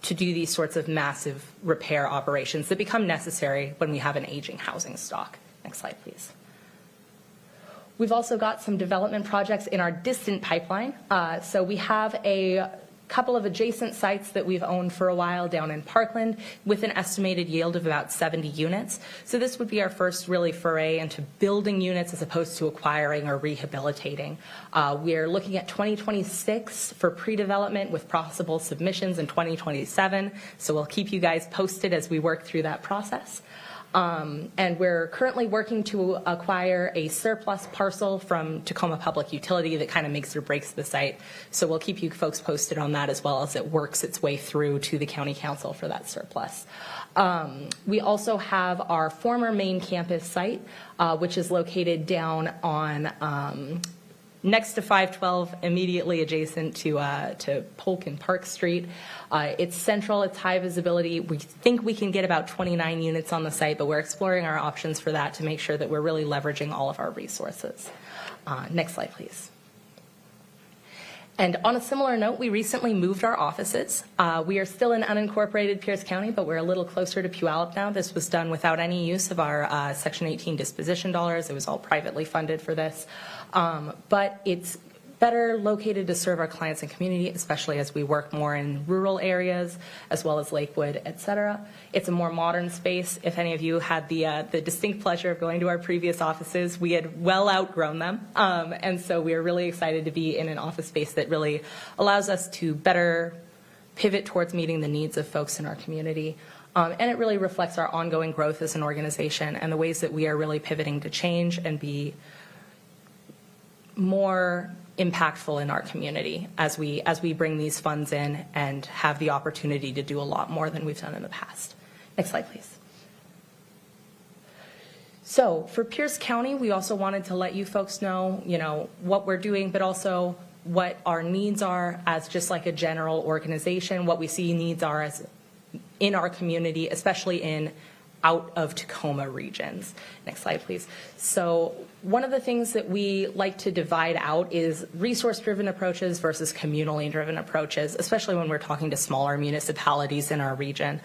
to do these sorts of massive repair operations that become necessary when we have an aging housing stock. Next slide, please. We've also got some development projects in our distant pipeline. So we have a couple of adjacent sites that we've owned for a while down in Parkland with an estimated yield of about 70 units. So this would be our first really foray into building units as opposed to acquiring or rehabilitating. We're looking at 2026 for pre-development with possible submissions in 2027. So we'll keep you guys posted as we work through that process. And we're currently working to acquire a surplus parcel from Tacoma Public Utility that kind of makes or breaks the site. So we'll keep you folks posted on that as well as it works its way through to the county council for that surplus. We also have our former main campus site, which is located down on next to 512, immediately adjacent to Polk and Park Street. It's central, it's high visibility. We think we can get about 29 units on the site, but we're exploring our options for that to make sure that we're really leveraging all of our resources. Next slide, please. And on a similar note, we recently moved our offices. We are still in unincorporated Pierce County, but we're a little closer to Puyallup now. This was done without any use of our Section 18 disposition dollars. It was all privately funded for this. But it's better located to serve our clients and community, especially as we work more in rural areas, as well as Lakewood, et cetera. It's a more modern space. If any of you had the distinct pleasure of going to our previous offices, we had well outgrown them. And so we are really excited to be in an office space that really allows us to better pivot towards meeting the needs of folks in our community. And it really reflects our ongoing growth as an organization and the ways that we are really pivoting to change and be more impactful in our community as we bring these funds in and have the opportunity to do a lot more than we've done in the past. Next slide, please. So for Pierce County, we also wanted to let you folks know, what we're doing, but also what our needs are as just like a general organization, what we see needs are as in our community, especially in out of Tacoma regions. Next slide, please. So one of the things that we like to divide out is resource-driven approaches versus communally driven approaches, especially when we're talking to smaller municipalities in our region.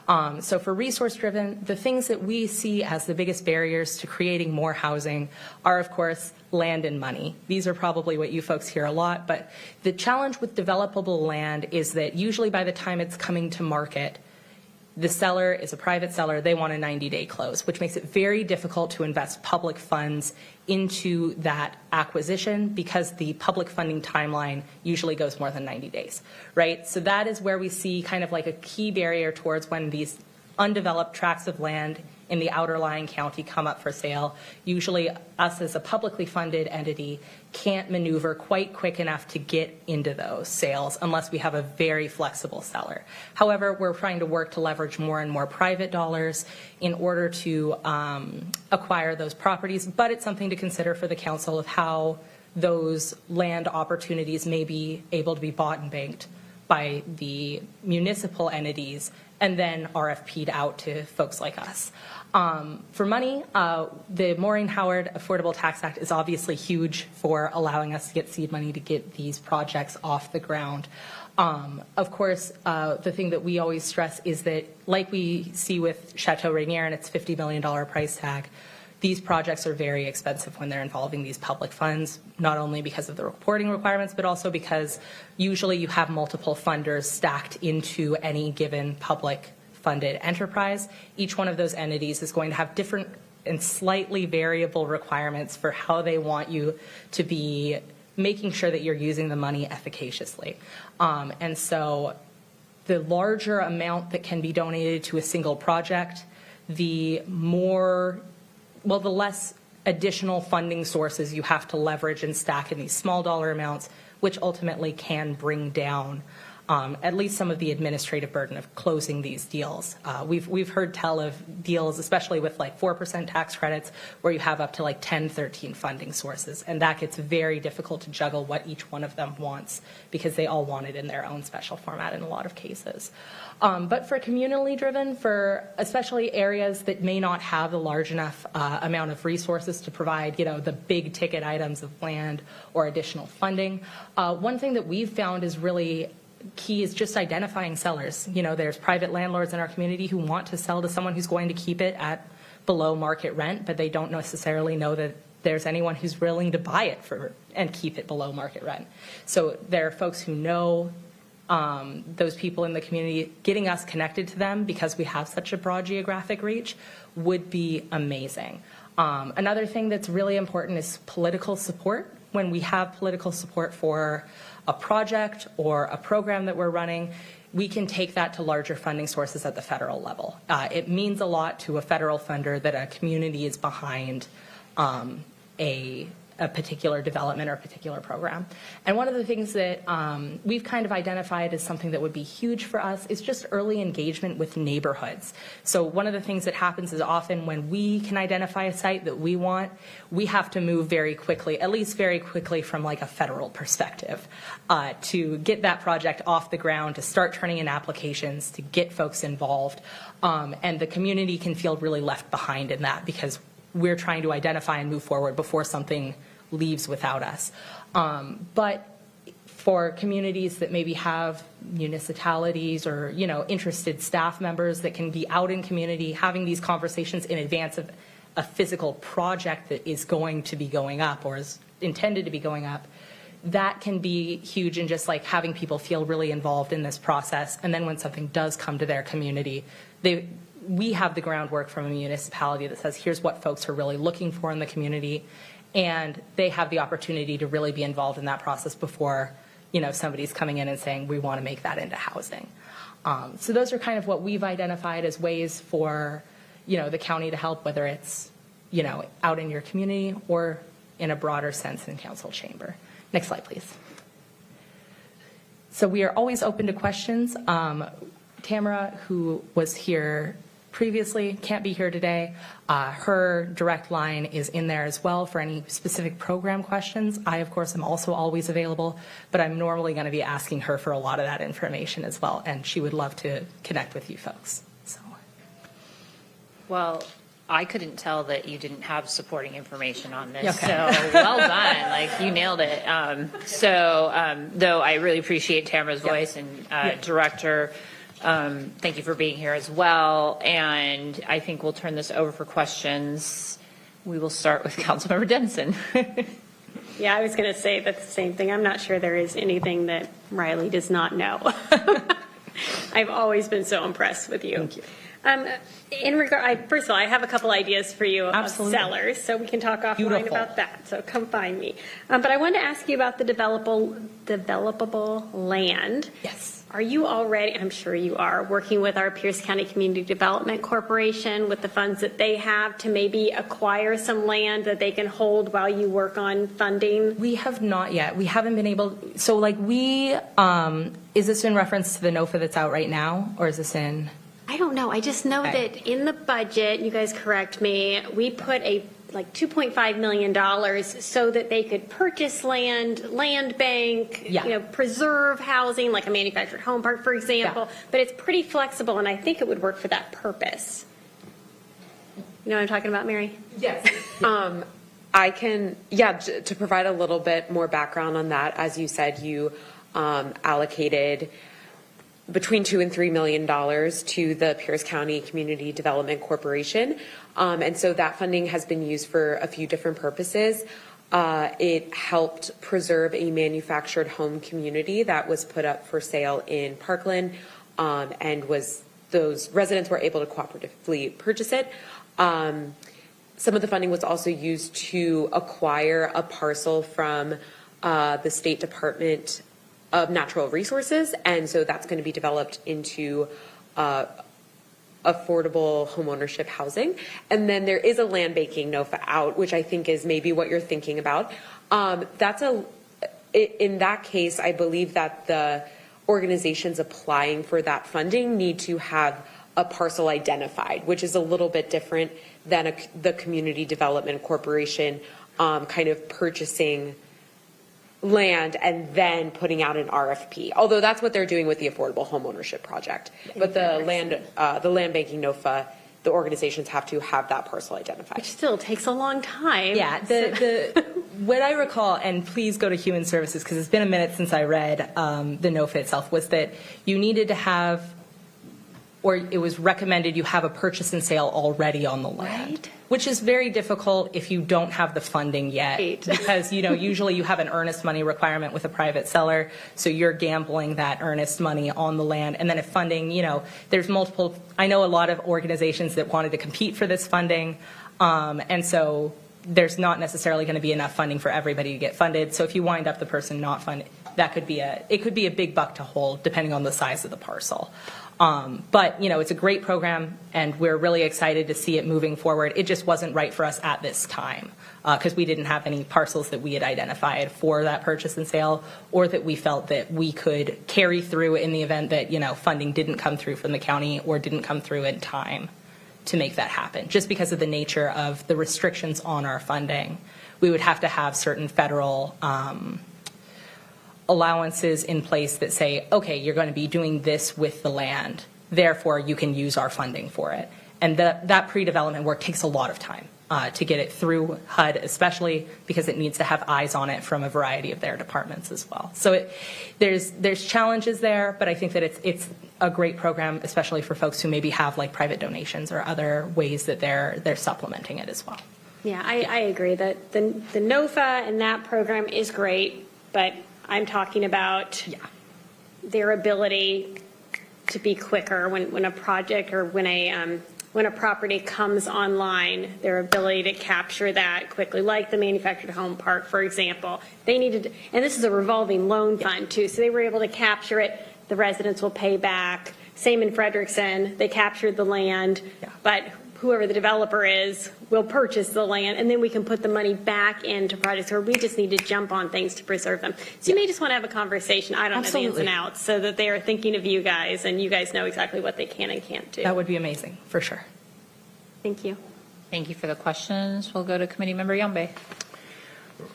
So for resource-driven, the things that we see as the biggest barriers to creating more housing are, of course, land and money. These are probably what you folks hear a lot, but the challenge with developable land is that usually by the time it's coming to market, the seller is a private seller. They want a 90-day close, which makes it very difficult to invest public funds into that acquisition because the public funding timeline usually goes more than 90 days, right? So that is where we see kind of like a key barrier towards when these undeveloped tracts of land in the outer lying county come up for sale. Usually us as a publicly funded entity can't maneuver quite quick enough to get into those sales unless we have a very flexible seller. However, we're trying to work to leverage more and more private dollars in order to acquire those properties, but it's something to consider for the council of how those land opportunities may be able to be bought and banked by the municipal entities and then RFP'd out to folks like us. For money, the Maureen Howard Affordable Tax Act is obviously huge for allowing us to get seed money to get these projects off the ground. Of course, the thing that we always stress is that, like we see with Chateau Rainier and its $50 million price tag, these projects are very expensive when they're involving these public funds, not only because of the reporting requirements, but also because usually you have multiple funders stacked into any given public funded enterprise. Each one of those entities is going to have different and slightly variable requirements for how they want you to be making sure that you're using the money efficaciously. And so the larger amount that can be donated to a single project, the less additional funding sources you have to leverage and stack in these small dollar amounts, which ultimately can bring down at least some of the administrative burden of closing these deals. We've heard tell of deals, especially with like 4% tax credits, where you have up to like 10, 13 funding sources, and that gets very difficult to juggle what each one of them wants because they all want it in their own special format in a lot of cases. But for communally driven, for especially areas that may not have a large enough amount of resources to provide, the big ticket items of land or additional funding, one thing that we've found is really key is just identifying sellers. There's private landlords in our community who want to sell to someone who's going to keep it at below market rent, but they don't necessarily know that there's anyone who's willing to buy it and keep it below market rent. So there are folks who know those people in the community. Getting us connected to them because we have such a broad geographic reach would be amazing. Another thing that's really important is political support. When we have political support for a project or a program that we're running, we can take that to larger funding sources at the federal level. It means a lot to a federal funder that a community is behind a particular development or a particular program. And one of the things that we've kind of identified as something that would be huge for us is just early engagement with neighborhoods. So one of the things that happens is often when we can identify a site that we want, we have to move very quickly, at least very quickly from like a federal perspective, to get that project off the ground, to start turning in applications, to get folks involved. And the community can feel really left behind in that because we're trying to identify and move forward before something leaves without us. But for communities that maybe have municipalities or, interested staff members that can be out in community having these conversations in advance of a physical project that is going to be going up or is intended to be going up, that can be huge in just like having people feel really involved in this process. And then when something does come to their community, we have the groundwork from a municipality that says, here's what folks are really looking for in the community. And they have the opportunity to really be involved in that process before, somebody's coming in and saying, we want to make that into housing. So those are kind of what we've identified as ways for, the county to help, whether it's, out in your community or in a broader sense in council chamber. Next slide, please. So we are always open to questions. Tamara, who was here previously, can't be here today. Her direct line is in there as well for any specific program questions. I, of course, am also always available, but I'm normally going to be asking her for a lot of that information as well, and she would love to connect with you folks. So. Well, I couldn't tell that you didn't have supporting information on this, okay. So well done. Like, you nailed it. Though I really appreciate Tamara's voice and Director, thank you for being here as well. And I think we'll turn this over for questions. We will start with Councilmember Denson. Yeah, I was going to say that's the same thing. I'm not sure there is anything that Riley does not know. I've always been so impressed with you. Thank you. First of all, I have a couple ideas for you Absolutely. of sellers, so we can talk offline Beautiful. about that. So come find me. But I wanted to ask you about the developable land. Yes. Are you already, I'm sure you are, working with our Pierce County Community Development Corporation with the funds that they have to maybe acquire some land that they can hold while you work on funding? We have not yet. We haven't been able, so like is this in reference to the NOFA that's out right now, or is this in? I don't know. I just know that in the budget, you guys correct me, we put a like $2.5 million so that they could purchase land bank, Yeah. preserve housing, like a manufactured home park, for example. Yeah. But it's pretty flexible, and I think it would work for that purpose. You know what I'm talking about, Mary? Yes. I can, to provide a little bit more background on that, as you said, you allocated between $2 and $3 million to the Pierce County Community Development Corporation. And so that funding has been used for a few different purposes. It helped preserve a manufactured home community that was put up for sale in Parkland, and those residents were able to cooperatively purchase it. Some of the funding was also used to acquire a parcel from the State Department of Natural Resources, and so that's going to be developed into affordable homeownership housing. And then there is a land banking NOFA out, which I think is maybe what you're thinking about. In that case, I believe that the organizations applying for that funding need to have a parcel identified, which is a little bit different than the Community Development Corporation kind of purchasing land and then putting out an RFP. Although that's what they're doing with the Affordable Homeownership Project. But the land banking NOFA, the organizations have to have that parcel identified. Which still takes a long time. Yeah, what I recall, and please go to Human Services because it's been a minute since I read the NOFA itself, was that you needed to have, or it was recommended you have a purchase and sale already on the land, Right. which is very difficult if you don't have the funding yet, Right. because usually you have an earnest money requirement with a private seller, so you're gambling that earnest money on the land, and then if funding, there's multiple. I know a lot of organizations that wanted to compete for this funding, and so there's not necessarily going to be enough funding for everybody to get funded. So if you wind up the person not funded, it could be a big buck to hold depending on the size of the parcel. But it's a great program, and we're really excited to see it moving forward. It just wasn't right for us at this time because we didn't have any parcels that we had identified for that purchase and sale, or that we felt that we could carry through in the event that funding didn't come through from the county or didn't come through in time to make that happen. Just because of the nature of the restrictions on our funding, we would have to have certain federal allowances in place that say, okay, you're going to be doing this with the land, therefore you can use our funding for it. And that pre-development work takes a lot of time to get it through HUD, especially because it needs to have eyes on it from a variety of their departments as well. So there's challenges there, but I think that it's a great program, especially for folks who maybe have like private donations or other ways that they're supplementing it as well. Yeah, I agree that the NOFA and that program is great, but I'm talking about their ability to be quicker when a project or when a property comes online, their ability to capture that quickly, like the manufactured home park, for example. They needed, and this is a revolving loan fund too, so they were able to capture it. The residents will pay back. Same in Frederickson, they captured the land, but whoever the developer is will purchase the land, and then we can put the money back into projects where we just need to jump on things to preserve them. So you may just want to have a conversation, I don't know the ins and outs, so that they are thinking of you guys, and you guys know exactly what they can and can't do. That would be amazing, for sure. Thank you. Thank you for the questions. We'll go to Committee Member Yombe.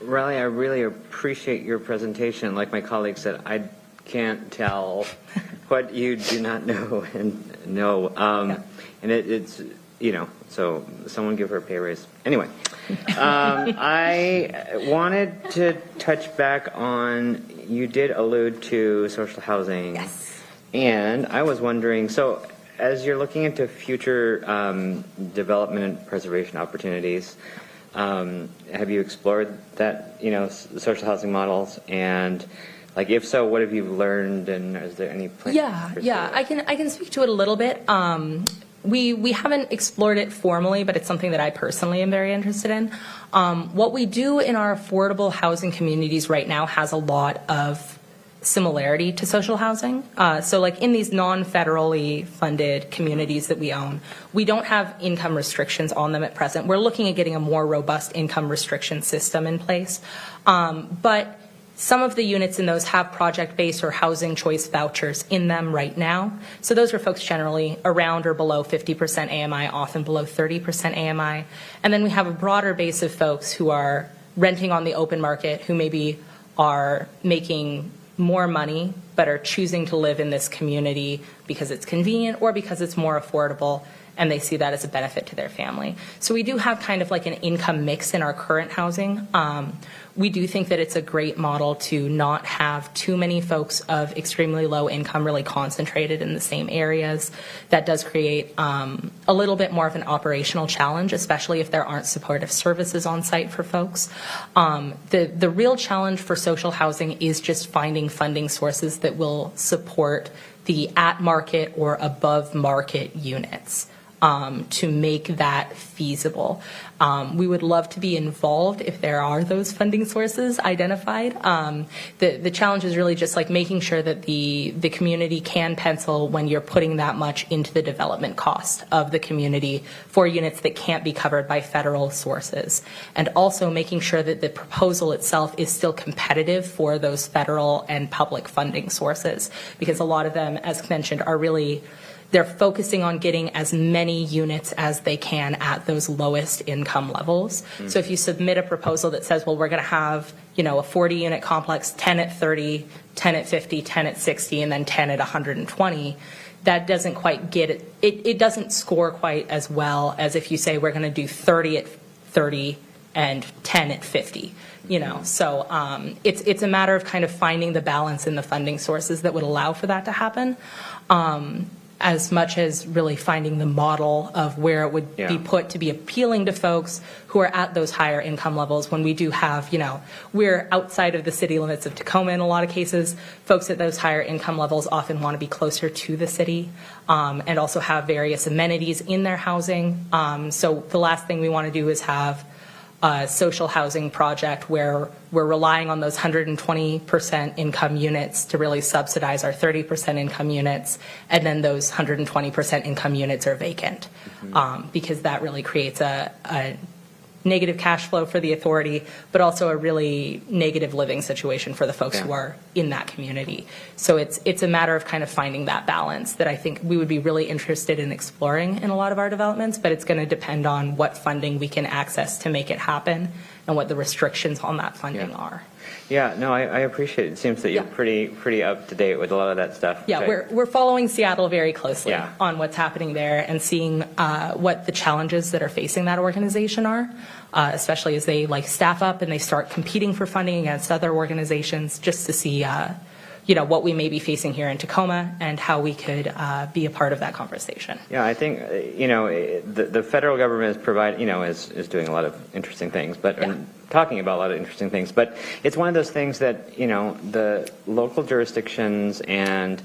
Riley, I really appreciate your presentation. Like my colleague said, I can't tell what you do not know and know. And it's, so someone give her a pay raise. Anyway, I wanted to touch back on, you did allude to social housing. Yes. And I was wondering, so as you're looking into future development and preservation opportunities, have you explored that, social housing models? And like, if so, what have you learned, and is there any plan? Yeah, I can speak to it a little bit. We haven't explored it formally, but it's something that I personally am very interested in. What we do in our affordable housing communities right now has a lot of similarity to social housing. So like in these non-federally funded communities that we own, we don't have income restrictions on them at present. We're looking at getting a more robust income restriction system in place. But Some of the units in those have project-based or housing choice vouchers in them right now. So those are folks generally around or below 50% AMI, often below 30% AMI. And then we have a broader base of folks who are renting on the open market, who maybe are making more money but are choosing to live in this community because it's convenient or because it's more affordable, and they see that as a benefit to their family. So we do have kind of like an income mix in our current housing. We do think that it's a great model to not have too many folks of extremely low income really concentrated in the same areas. That does create a little bit more of an operational challenge, especially if there aren't supportive services on site for folks. The real challenge for social housing is just finding funding sources that will support the at-market or above-market units. To make that feasible. We would love to be involved if there are those funding sources identified. The challenge is really just like making sure that the community can pencil when you're putting that much into the development cost of the community for units that can't be covered by federal sources. And also making sure that the proposal itself is still competitive for those federal and public funding sources. Because a lot of them, as mentioned, are really they're focusing on getting as many units as they can at those lowest income levels. Mm-hmm. So if you submit a proposal that says, well, we're going to have, a 40-unit complex, 10 at 30, 10 at 50, 10 at 60, and then 10 at 120, that doesn't quite get it. It doesn't score quite as well as if you say we're going to do 30 at 30 and 10 at 50. So it's a matter of kind of finding the balance in the funding sources that would allow for that to happen. As much as really finding the model of where it would be put to be appealing to folks who are at those higher income levels when we do have, we're outside of the city limits of Tacoma in a lot of cases. Folks at those higher income levels often want to be closer to the city and also have various amenities in their housing. So the last thing we want to do is have a social housing project where we're relying on those 120% income units to really subsidize our 30% income units, and then those 120% income units are vacant, because that really creates a negative cash flow for the authority, but also a really negative living situation for the folks who are in that community. So it's a matter of kind of finding that balance that I think we would be really interested in exploring in a lot of our developments, but it's going to depend on what funding we can access to make it happen and what the restrictions on that funding are. Yeah, no, I appreciate it. It seems that you're pretty up to date with a lot of that stuff. Yeah, we're following Seattle very closely on what's happening there and seeing what the challenges that are facing that organization are, especially as they staff up and they start competing for funding against other organizations, just to see what we may be facing here in Tacoma and how we could be a part of that conversation. Yeah, I think, the federal government is doing a lot of interesting things, but talking about a lot of interesting things, but it's one of those things that, the local jurisdictions and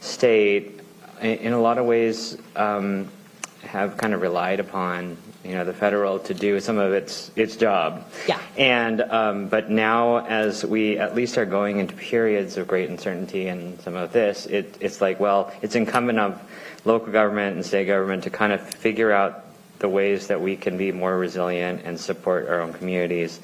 state, in a lot of ways, have kind of relied upon the federal to do some of its job. Yeah. And but now, as we at least are going into periods of great uncertainty and some of this, it's like, well, it's incumbent of local government and state government to kind of figure out the ways that we can be more resilient and support our own communities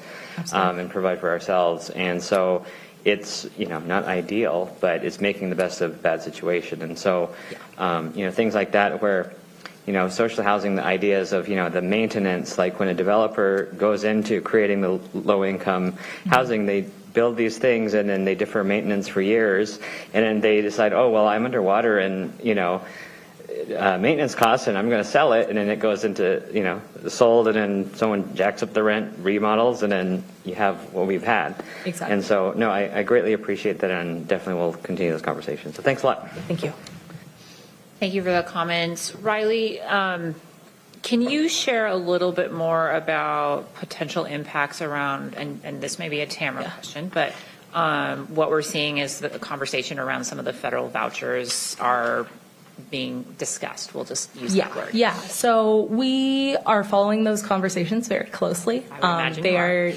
and provide for ourselves. And so it's not ideal, but it's making the best of a bad situation. And so things like that where social housing, the ideas of, the maintenance, like when a developer goes into creating the low-income housing, they build these things and then they defer maintenance for years, and then they decide, oh, well, I'm underwater and, maintenance costs, and I'm going to sell it, and then it goes into, sold, and then someone jacks up the rent, remodels, and then you have what we've had. Exactly. And so, no, I greatly appreciate that, and definitely will continue this conversation. So thanks a lot. Thank you. Thank you for the comments. Riley, can you share a little bit more about potential impacts around, and this may be a Tamara question, but what we're seeing is that the conversation around some of the federal vouchers are being discussed. We'll just use that word. Yeah, so we are following those conversations very closely. I would imagine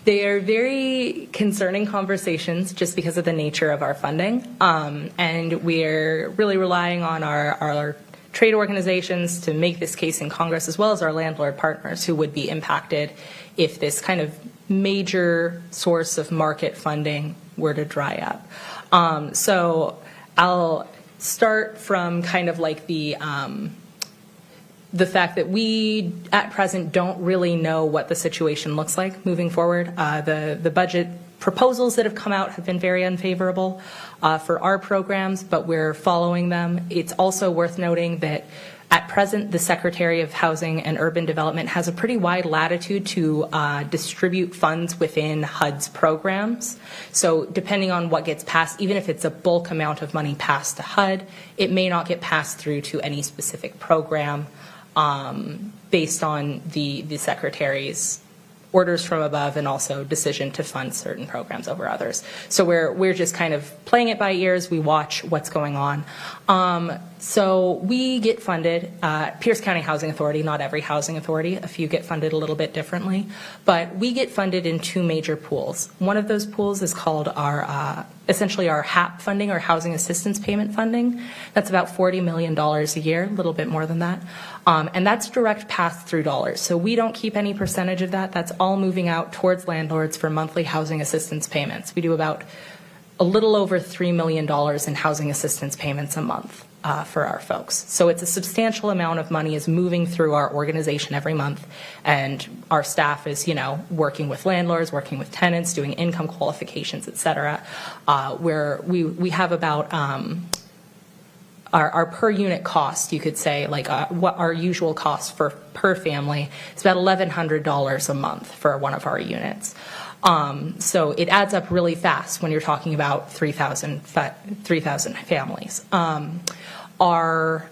They are very concerning conversations just because of the nature of our funding. And we're really relying on our trade organizations to make this case in Congress, as well as our landlord partners who would be impacted if this kind of major source of market funding were to dry up. So I'll start from kind of like the fact that we at present don't really know what the situation looks like moving forward. The budget proposals that have come out have been very unfavorable for our programs, but we're following them. It's also worth noting that at present, the Secretary of Housing and Urban Development has a pretty wide latitude to distribute funds within HUD's programs. So depending on what gets passed, even if it's a bulk amount of money passed to HUD, it may not get passed through to any specific program based on the Secretary's orders from above and also decision to fund certain programs over others. So we're just kind of playing it by ears. We watch what's going on. So we get funded, Pierce County Housing Authority, not every housing authority, a few get funded a little bit differently, but we get funded in two major pools. One of those pools is called our, essentially our HAP funding, or Housing Assistance Payment funding. That's about $40 million a year, a little bit more than that. And that's direct pass-through dollars. So we don't keep any percentage of that. That's all moving out towards landlords for monthly housing assistance payments. We do about a little over $3 million in housing assistance payments a month for our folks. So it's a substantial amount of money is moving through our organization every month, and our staff is, working with landlords, working with tenants, doing income qualifications, et cetera, where we have about our per unit cost, you could say, like what our usual cost for per family is about $1,100 a month for one of our units. So it adds up really fast when you're talking about 3,000 families. Our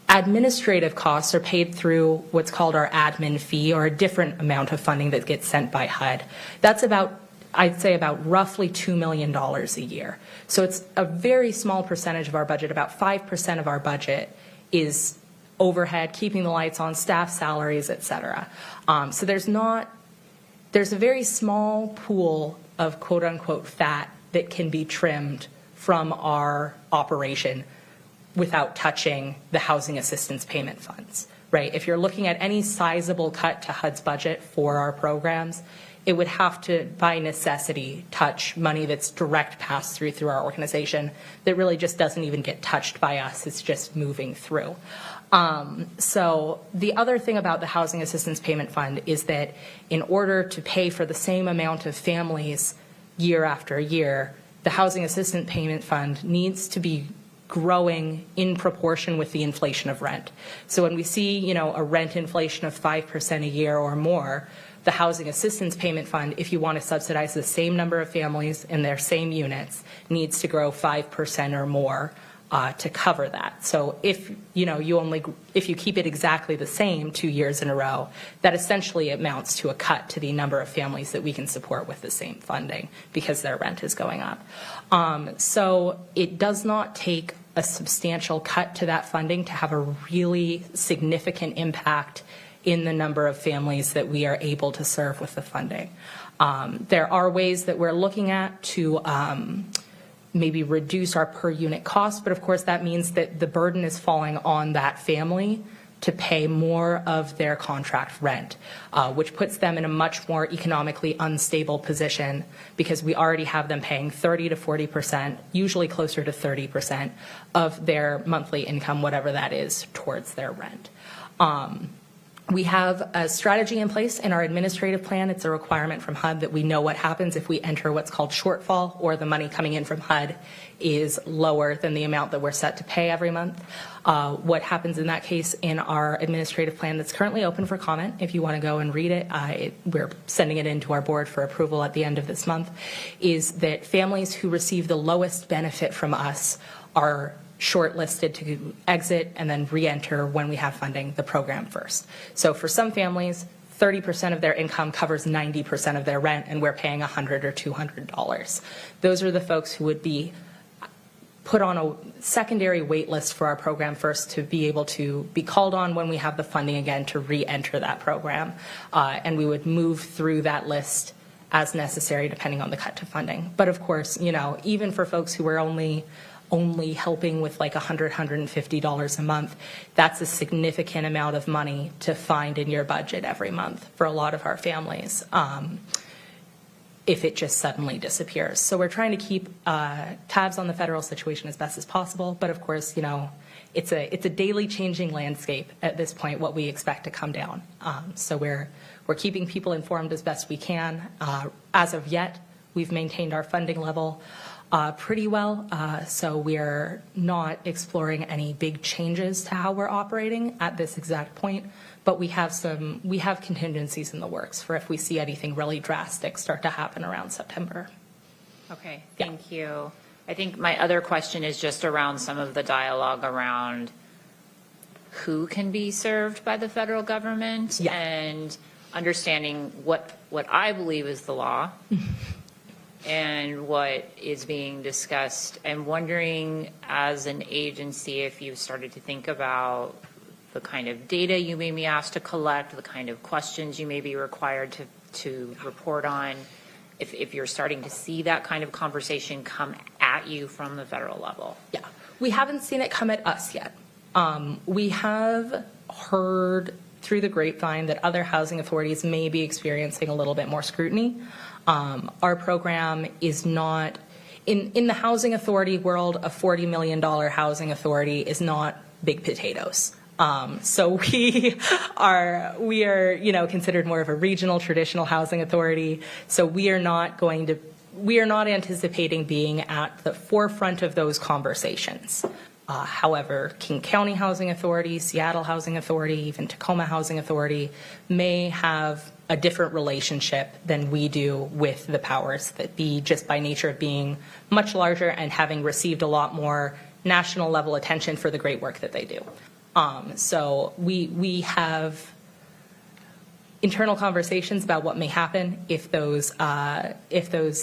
administrative costs are paid through what's called our admin fee, or a different amount of funding that gets sent by HUD. That's about, I'd say, about roughly $2 million a year. So it's a very small percentage of our budget. About 5% of our budget is overhead, keeping the lights on, staff salaries, et cetera. So there's a very small pool of quote unquote fat that can be trimmed from our operation without touching the housing assistance payment funds, right? If you're looking at any sizable cut to HUD's budget for our programs, it would have to, by necessity, touch money that's direct pass through our organization that really just doesn't even get touched by us. It's just moving through. So the other thing about the Housing Assistance Payment Fund is that in order to pay for the same amount of families year after year, the Housing Assistance Payment Fund needs to be growing in proportion with the inflation of rent. So when we see, a rent inflation of 5% a year or more, the Housing Assistance Payment Fund, if you want to subsidize the same number of families in their same units, needs to grow 5% or more to cover that. So if you keep it exactly the same 2 years in a row, that essentially amounts to a cut to the number of families that we can support with the same funding because their rent is going up. So it does not take a substantial cut to that funding to have a really significant impact in the number of families that we are able to serve with the funding. There are ways that we're looking at to maybe reduce our per unit cost, but of course that means that the burden is falling on that family to pay more of their contract rent, which puts them in a much more economically unstable position because we already have them paying 30 to 40%, usually closer to 30% of their monthly income, whatever that is, towards their rent. We have a strategy in place in our administrative plan. It's a requirement from HUD that we know what happens if we enter what's called shortfall, or the money coming in from HUD is lower than the amount that we're set to pay every month. What happens in that case in our administrative plan that's currently open for comment, if you want to go and read it, we're sending it into our board for approval at the end of this month, is that families who receive the lowest benefit from us are shortlisted to exit and then re-enter when we have funding the program first. So for some families, 30% of their income covers 90% of their rent, and we're paying $100 or $200. Those are the folks who would be put on a secondary wait list for our program first to be able to be called on when we have the funding again to re-enter that program. And we would move through that list as necessary depending on the cut to funding. But of course, even for folks who are only only helping with like $100, $150 a month, that's a significant amount of money to find in your budget every month for a lot of our families. If it just suddenly disappears. So we're trying to keep tabs on the federal situation as best as possible. But of course, you know, it's a daily changing landscape at this point, what we expect to come down. So we're keeping people informed as best we can. As of yet, we've maintained our funding level pretty well. So we're not exploring any big changes to how we're operating at this exact point. But we have contingencies in the works for if we see anything really drastic start to happen around September. Okay, thank you. I think my other question is just around some of the dialogue around who can be served by the federal government and understanding what I believe is the law and what is being discussed, and wondering as an agency if you've started to think about the kind of data you may be asked to collect, the kind of questions you may be required to report on, if you're starting to see that kind of conversation come at you from the federal level. Yeah, we haven't seen it come at us yet. We have heard through the grapevine that other housing authorities may be experiencing a little bit more scrutiny. Our program is not, in the housing authority world, a $40 million housing authority is not big potatoes. So we are, you know, considered more of a regional traditional housing authority. So we are not anticipating being at the forefront of those conversations. However, King County Housing Authority, Seattle Housing Authority, even Tacoma Housing Authority may have a different relationship than we do with the powers that be, just by nature of being much larger and having received a lot more national level attention for the great work that they do. So we have internal conversations about what may happen if those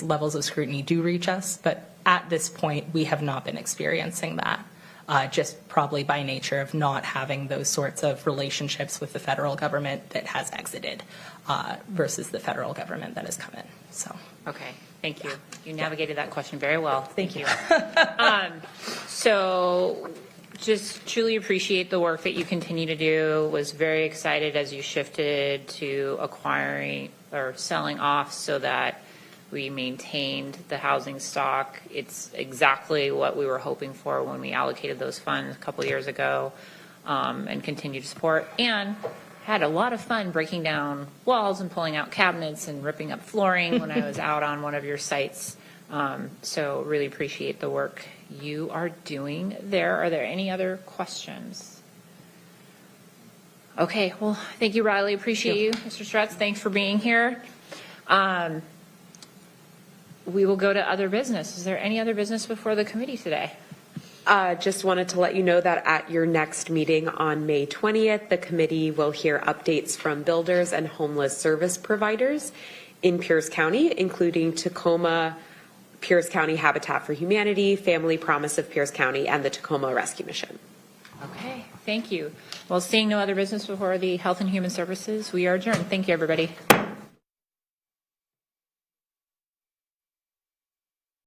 levels of scrutiny do reach us. But at this point, we have not been experiencing that, just probably by nature of not having those sorts of relationships with the federal government that has exited versus the federal government that has come in. So. Okay, thank you. You navigated that question very well. Thank you. So just truly appreciate the work that you continue to do. Was very excited as you shifted to acquiring or selling off so that we maintained the housing stock. It's exactly what we were hoping for when we allocated those funds a couple years ago, and continue to support, and had a lot of fun breaking down walls and pulling out cabinets and ripping up flooring when I was out on one of your sites. So really appreciate the work you are doing there. Are there any other questions? Okay, well, thank you, Riley. Appreciate you. Mr. Stretz, thanks for being here. We will go to other business. Is there any other business before the committee today? Just wanted to let you know that at your next meeting on May 20th, the committee will hear updates from builders and homeless service providers in Pierce County, including Tacoma, Pierce County Habitat for Humanity, Family Promise of Pierce County, and the Tacoma Rescue Mission. Okay, thank you. Well, seeing no other business before the Health and Human Services, we are adjourned. Thank you, everybody.